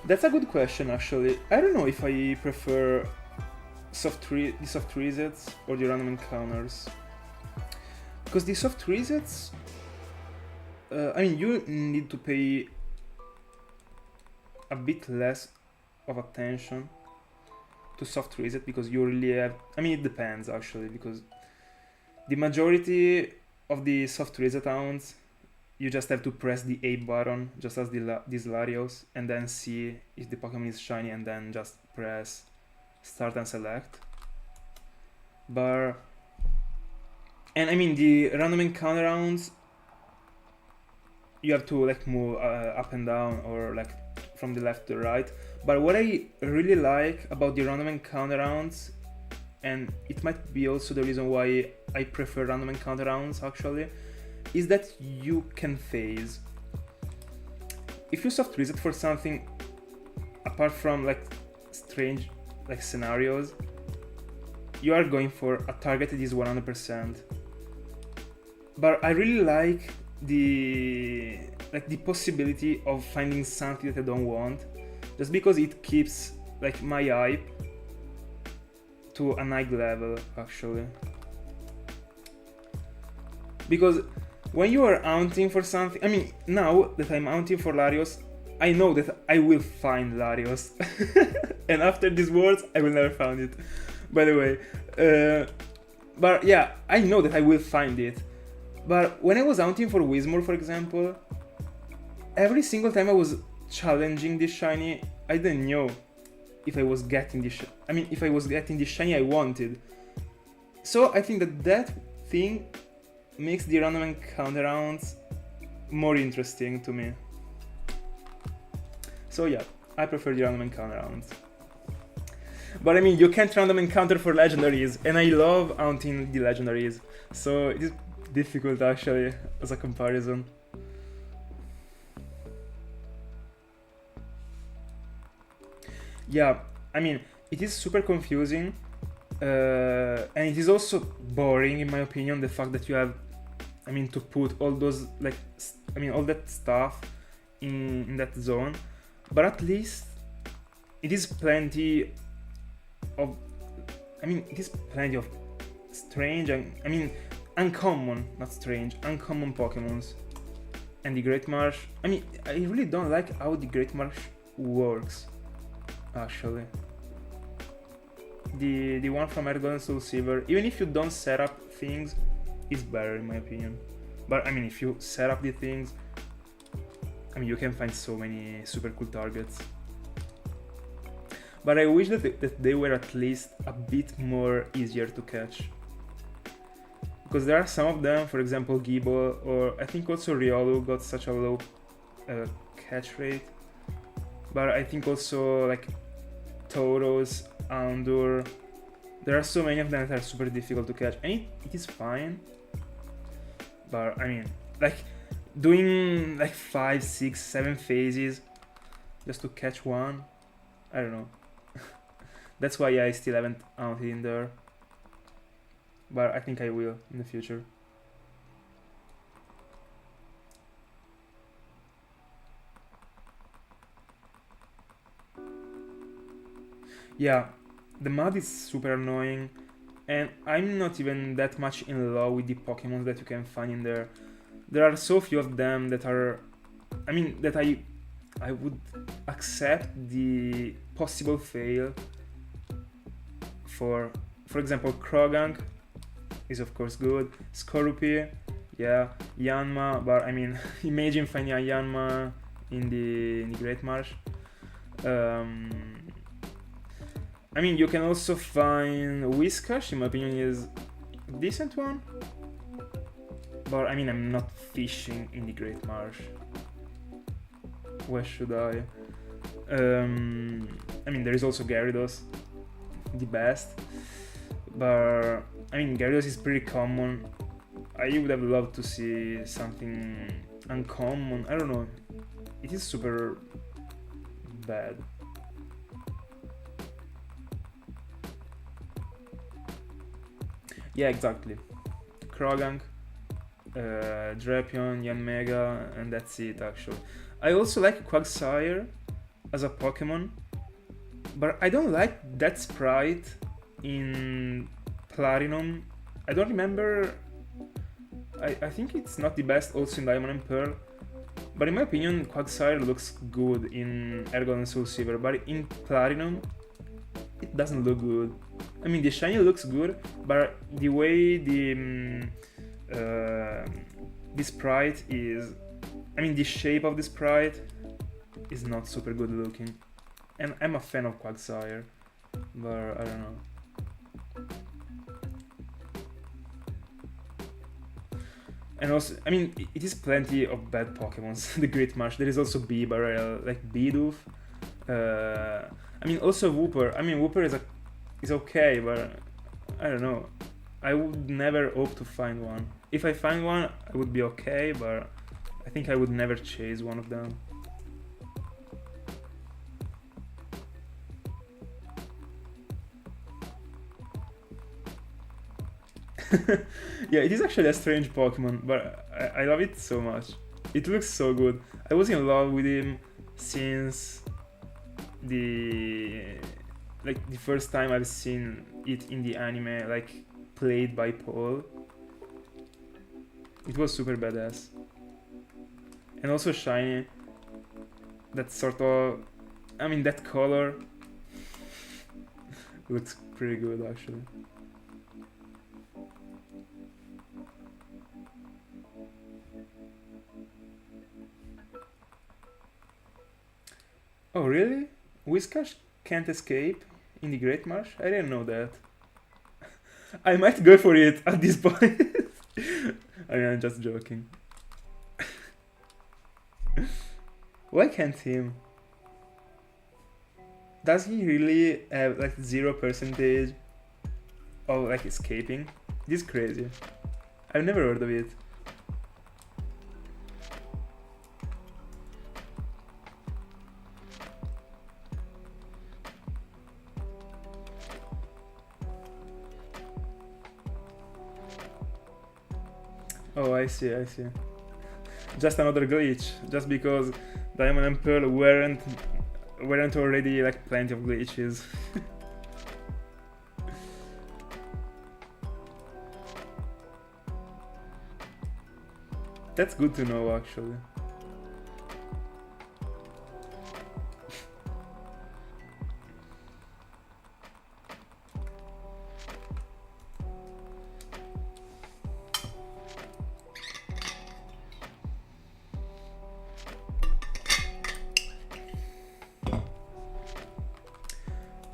That's a good question actually. I don't know if I prefer the soft resets or the random encounters. Because the soft resets, you need to pay a bit less of attention to soft reset because you really have, it depends actually, because the majority of the soft reset accounts, you just have to press the A button, just as these Latios, and then see if the Pokemon is shiny, and then just press start and select. And I mean, the random encounter rounds, you have to like move up and down, or like from the left to the right. But what I really like about the random encounter rounds, and it might be also the reason why I prefer random encounter rounds actually, is that you can phase. If you soft reset for something apart from like strange like scenarios, you are going for a target that is 100%. But I really like the possibility of finding something that I don't want, just because it keeps like my hype to a high level actually. Because when you are hunting for something, I mean, now that I'm hunting for Latios, I know that I will find Latios. And after these words, I will never find it, by the way. But yeah, I know that I will find it. But when I was hunting for Whismur, for example, every single time I was challenging this shiny, I didn't know if I was getting if I was getting the shiny I wanted. So I think that thing makes the random encounter rounds more interesting to me. So yeah, I prefer the random encounter rounds. But I mean, you can't random encounter for legendaries, and I love hunting the legendaries, so it is difficult actually as a comparison. Yeah, I mean, it is super confusing, and it is also boring in my opinion, the fact that you have, I mean, to put all those all that stuff in that zone. But at least it is plenty of, it is plenty of strange and, uncommon, not strange, uncommon Pokemons. And the Great Marsh, I really don't like how the Great Marsh works, actually. The one from Gold and Soulsilver, even if you don't set up things, is better in my opinion. But if you set up the things, you can find so many super cool targets. But I wish that they were at least a bit more easier to catch. Because there are some of them, for example Gible, or I think also Riolu got such a low catch rate. But I think also like Tauros, Andur, there are so many of them that are super difficult to catch. And it is fine. But doing like 5, 6, 7 phases just to catch one, I don't know. That's why I still haven't hunted in there. But I think I will in the future. Yeah, the mud is super annoying, and I'm not even that much in love with the Pokemon that you can find in there. There are so few of them that are, that I would accept the possible fail. For example, Krogan is of course good, Skorupi, yeah, Yanma, but imagine finding a Yanma in the Great Marsh. You can also find Whiscash, in my opinion is a decent one. But I'm not fishing in the Great Marsh. Where should I? There is also Gyarados, the best. But Gyarados is pretty common. I would have loved to see something uncommon. I don't know. It is super bad. Yeah, exactly. Krogan, Drapion, Yanmega, and that's it actually. I also like Quagsire as a Pokemon, but I don't like that sprite in Platinum. I don't remember. I think it's not the best also in Diamond and Pearl, but in my opinion Quagsire looks good in Gold and Soulsilver, but in Platinum it doesn't look good. I mean, the shiny looks good, but the way the sprite is, I mean, the shape of the sprite is not super good looking. And I'm a fan of Quagsire, but I don't know. And also, I mean, it is plenty of bad Pokemons. The Great Marsh. There is also Bibarel, like Bidoof. I mean, also Wooper. I mean, Wooper is okay, but I don't know. I would never hope to find one. If I find one, I would be okay, but I think I would never chase one of them. Yeah, it is actually a strange Pokemon, but I love it so much. It looks so good. I was in love with him since the first time I've seen it in the anime, like played by Paul. It was super badass. And also shiny. That sort of, I mean, that color looks pretty good actually. Oh really? Whiscash can't escape in the Great Marsh? I didn't know that. I might go for it at this point. I mean, I'm just joking. Why can't him? Does he really have like 0% of like escaping? This is crazy. I've never heard of it. Oh, I see, I see. Just another glitch, just because Diamond and Pearl weren't already like plenty of glitches. That's good to know actually.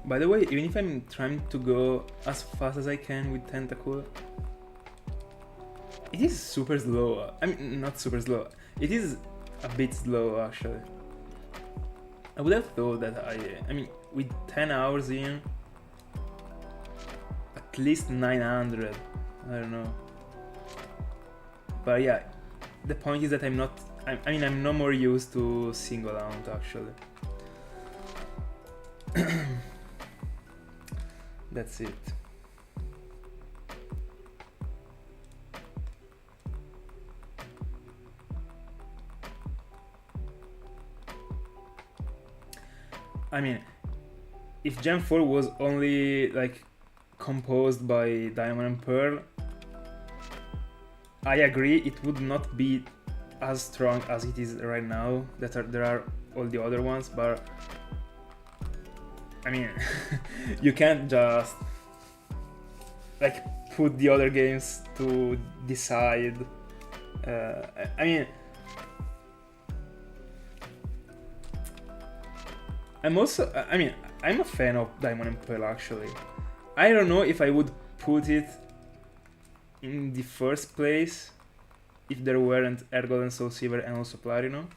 By the way, even if I'm trying to go as fast as I can with Tentacool, it is super slow. I mean, not super slow. It is a bit slow actually. I would have thought that I mean, with 10 hours in, at least 900. I don't know. But yeah, the point is that I'm no more used to single out actually. That's it. I mean, if Gen 4 was only like composed by Diamond and Pearl, I agree it would not be as strong as it is right now. There are all the other ones, but I mean, you can't just like put the other games to decide. I mean, I'm a fan of Diamond and Pearl actually. I don't know if I would put it in the first place if there weren't Heartgold and Soulsilver and also Platinum,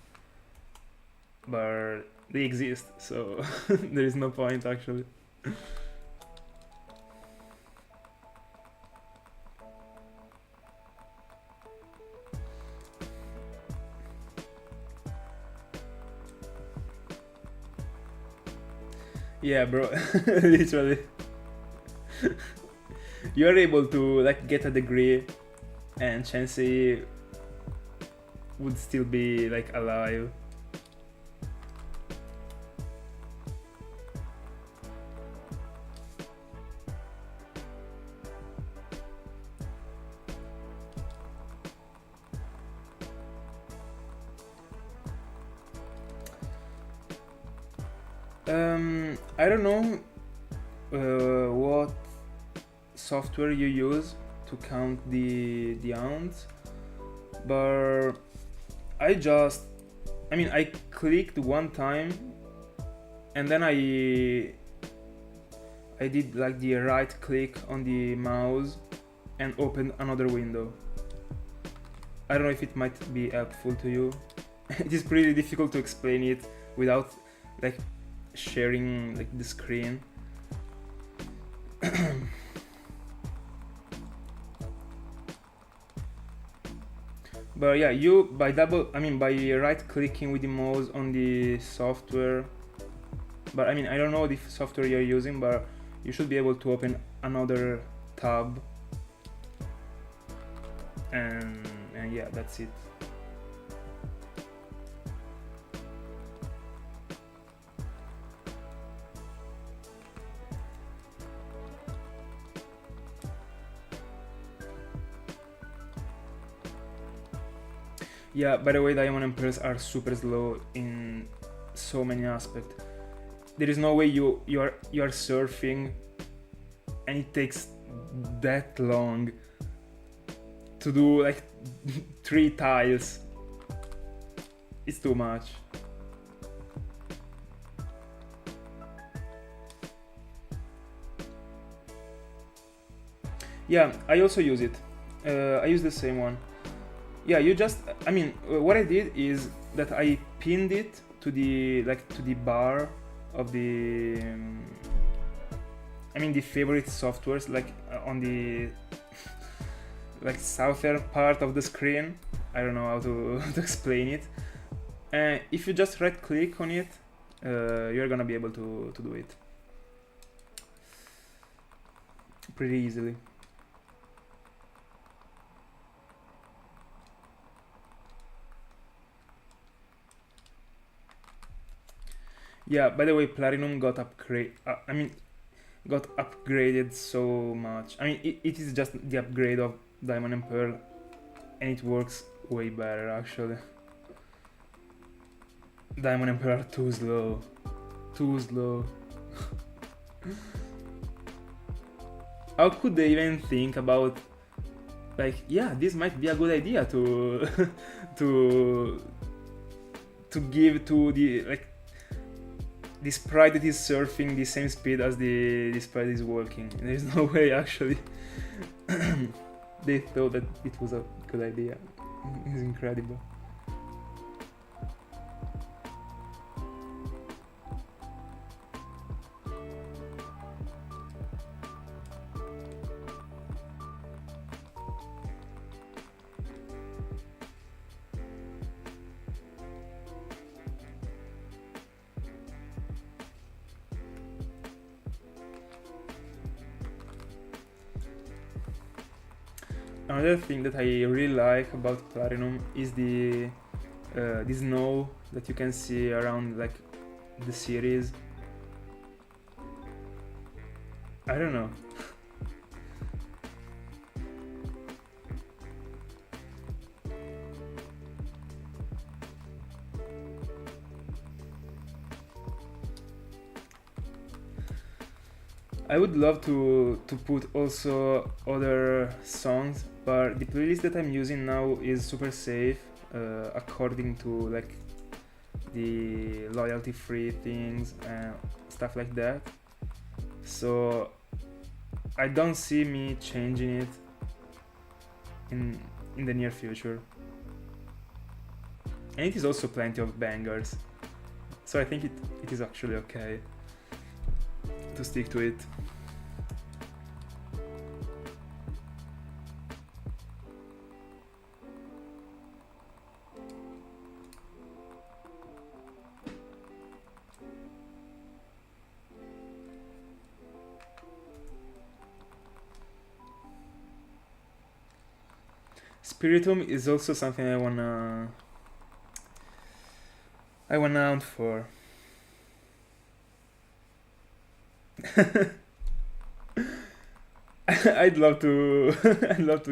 but they exist, so there is no point actually. Yeah, bro, literally. You're able to like get a degree and Chansey would still be like alive. I don't know what software you use to count the ounce, but I clicked one time and then I did like the right click on the mouse and opened another window. I don't know if it might be helpful to you. It is pretty difficult to explain it without like sharing like the screen. But yeah, by right clicking with the mouse on the software, but I don't know the software you're using, but you should be able to open another tab, and yeah, that's it. Yeah, by the way, Diamond and Pearls are super slow in so many aspects. There is no way you are surfing and it takes that long to do like 3 tiles. It's too much. Yeah, I also use it. I use the same one. Yeah, you just, what I did is that I pinned it to the bar of the, the favorite softwares, like on the like southern part of the screen. I don't know how to, to explain it. And if you just right click on it, you're gonna be able to do it pretty easily. Yeah, by the way, Platinum got upgraded so much. It is just the upgrade of Diamond and Pearl, and it works way better actually. Diamond and Pearl are too slow. Too slow. How could they even think about, like, yeah, this might be a good idea to to give to the, like, the sprite that is surfing the same speed as the sprite is walking. There's no way actually. They thought that it was a good idea. It's incredible. Another thing that I really like about Platinum is the snow that you can see around, like, the series. I don't know. I would love to put also other songs, but the playlist that I'm using now is super safe, according to, like, the loyalty free things and stuff like that. So I don't see me changing it in the near future. And it is also plenty of bangers, so I think it is actually okay to stick to it. Spiritomb is also something I wanna hunt for. I'd love to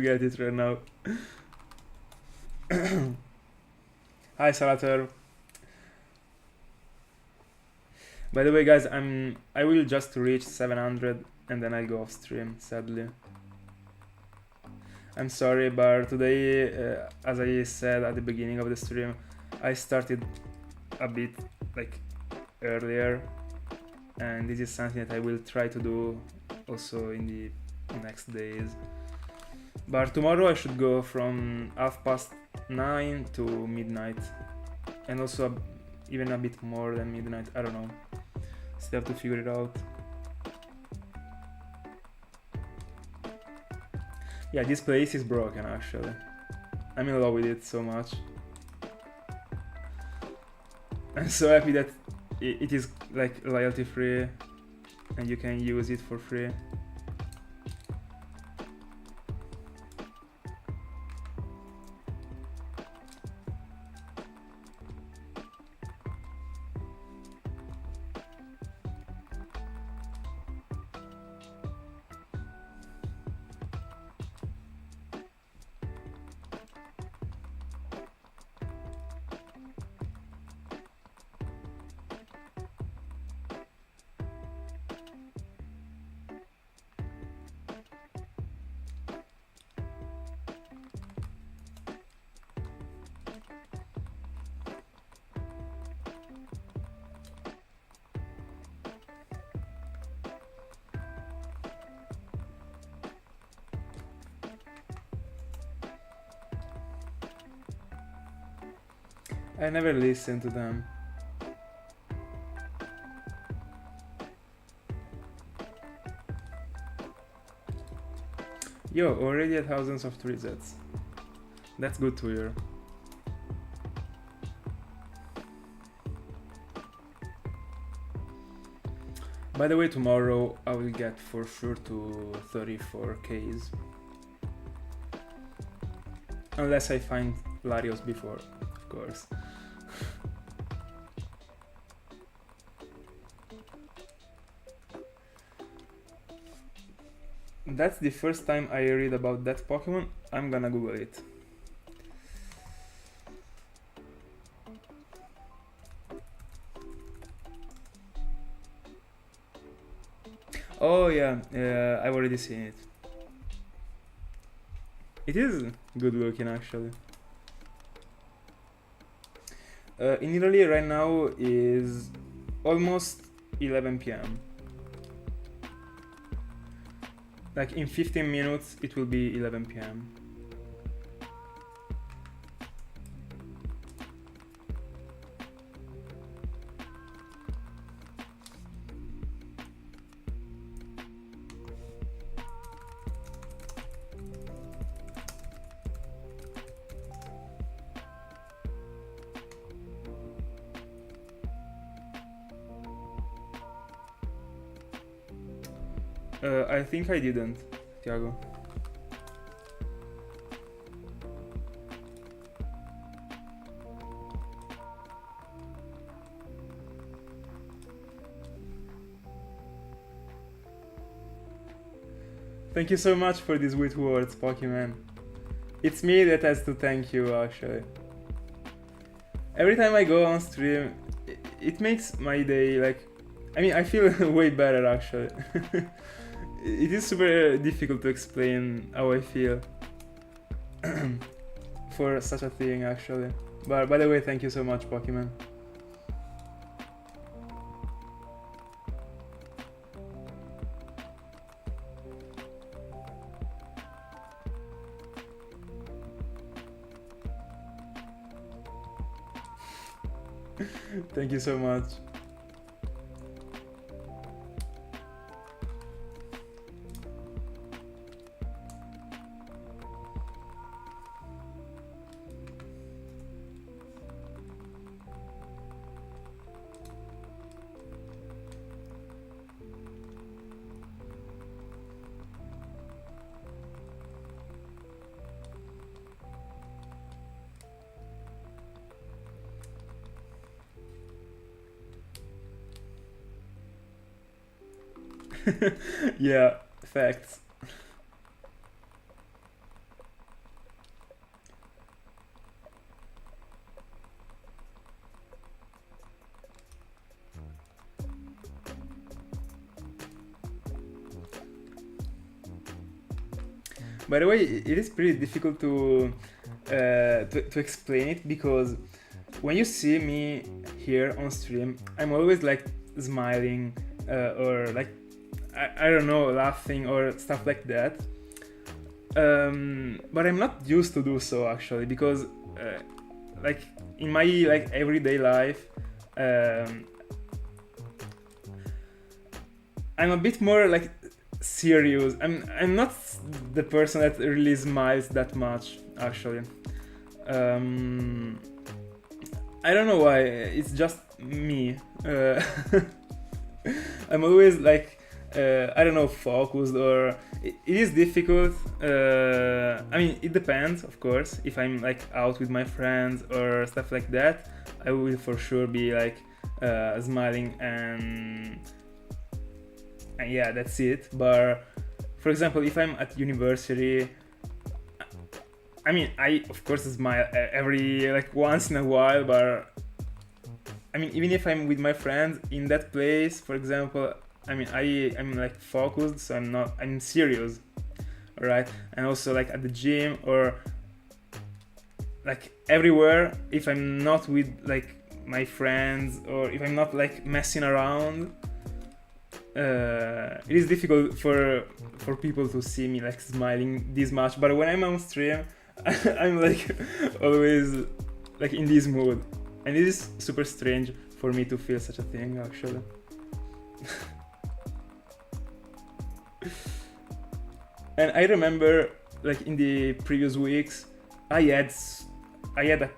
get it right now. Hi Salater. By the way, guys, I will just reach 700 and then I'll go off stream, sadly. I'm sorry, but today, as I said at the beginning of the stream, I started a bit like earlier, and this is something that I will try to do also in the next days. But tomorrow I should go from 9:30 to midnight, and also even a bit more than midnight. I don't know. Still have to figure it out. Yeah, this place is broken actually. I'm in love with it so much. I'm so happy that it is like royalty free and you can use it for free. I never listened to them. Yo, already at thousands of resets. That's good to hear. By the way, tomorrow I will get for sure to 34Ks. Unless I find Latios before, of course. That's the first time I read about that Pokemon. I'm gonna Google it. Oh yeah, I've already seen it. It is good looking actually. In Italy right now is almost 11 p.m. Like in 15 minutes it will be 11 p.m. I think I didn't, Thiago. Thank you so much for these sweet words, Pokemon. It's me that has to thank you, actually. Every time I go on stream, it makes my day, like... I mean, I feel way better, actually. It is super difficult to explain how I feel for such a thing, actually. But by the way, thank you so much, Pokemon. Thank you so much. Yeah, facts. By the way, it is pretty difficult to explain it, because when you see me here on stream, I'm always like smiling or like I don't know, laughing or stuff like that. But I'm not used to do so actually, because like in my like everyday life, I'm a bit more like serious. I'm not the person that really smiles that much actually. I don't know why. It's just me. I'm always like I don't know, focused, or it is difficult. I mean, it depends, of course. If I'm like out with my friends or stuff like that, I will for sure be like smiling and yeah, that's it. But for example, if I'm at university, I mean, I of course smile every like once in a while, but I mean, even if I'm with my friends in that place, for example, I mean, I'm like focused, so I'm serious, alright? And also like at the gym or like everywhere, if I'm not with like my friends or if I'm not like messing around, it is difficult for people to see me like smiling this much. But when I'm on stream, I'm like always like in this mood, and it is super strange for me to feel such a thing actually. And I remember like in the previous weeks I had a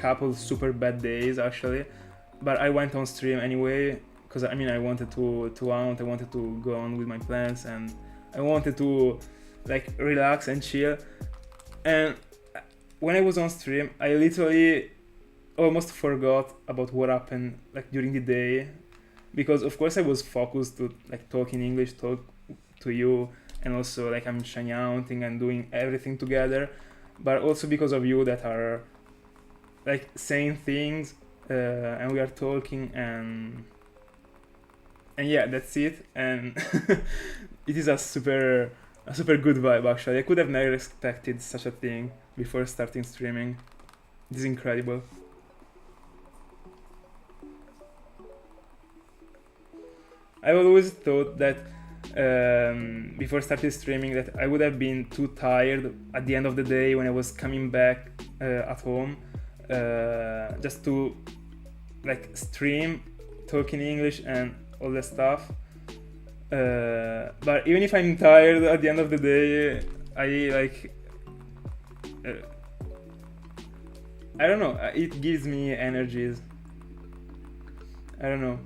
couple super bad days actually, but I went on stream anyway, because I mean I wanted to I wanted to go on with my plans, and I wanted to like relax and chill. And when I was on stream, I literally almost forgot about what happened like during the day, because of course I was focused to like talk in English, talk to you, and also like I'm shinyhunting and doing everything together, but also because of you that are like saying things and we are talking, and yeah, that's it. And it is a super good vibe actually. I could have never expected such a thing before starting streaming. It is incredible. I always thought that before starting streaming that I would have been too tired at the end of the day when I was coming back at home just to like stream, talk in English and all that stuff. But even if I'm tired at the end of the day, I like I don't know, it gives me energies. I don't know,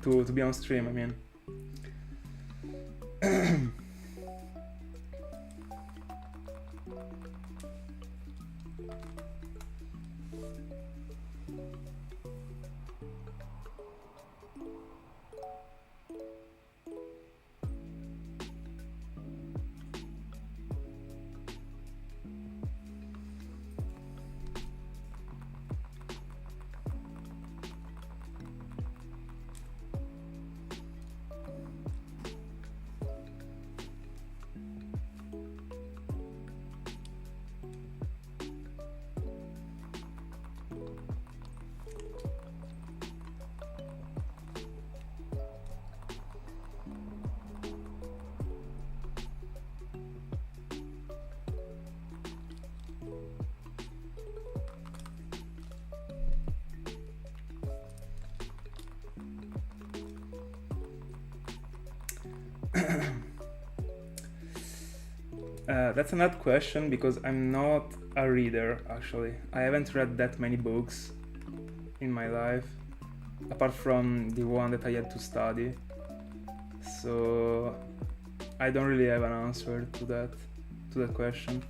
to be on stream, I mean. That's another question, because I'm not a reader actually. I haven't read that many books in my life, apart from the one that I had to study. So I don't really have an answer to that question.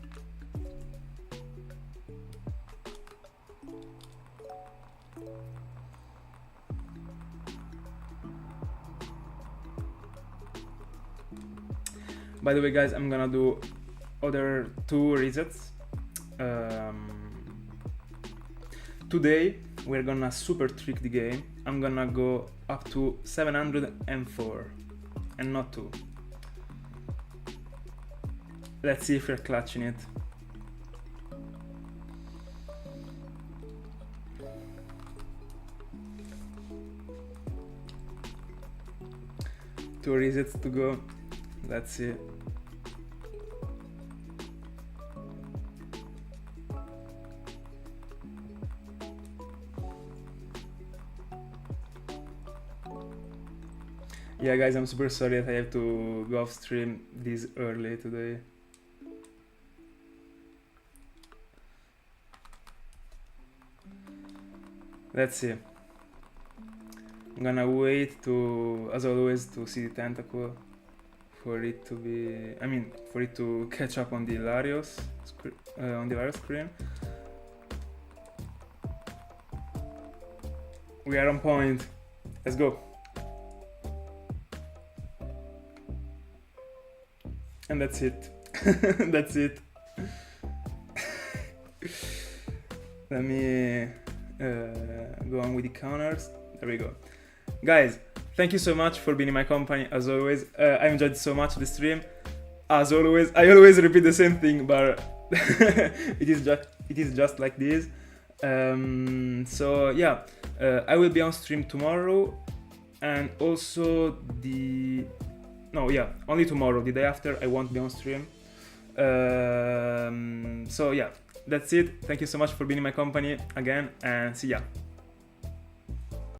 By the way, guys, I'm gonna do other 2 resets. Today we're gonna super trick the game. I'm gonna go up to 704 and not 2. Let's see if we're clutching it. Two resets to go. Let's see. Yeah, guys, I'm super sorry that I have to go off stream this early today. Let's see. I'm gonna wait to, as always, to see the Tentacool for it to be, I mean, for it to catch up on the Latios screen. We are on point. Let's go. And that's it. That's it. Let me go on with the counters. There we go. Guys, thank you so much for being in my company as always. I enjoyed so much the stream. As always, I always repeat the same thing, but it is just like this. So yeah, I will be on stream tomorrow, and also only tomorrow. The day after I won't be on stream. So yeah, that's it. Thank you so much for being in my company again, and see ya.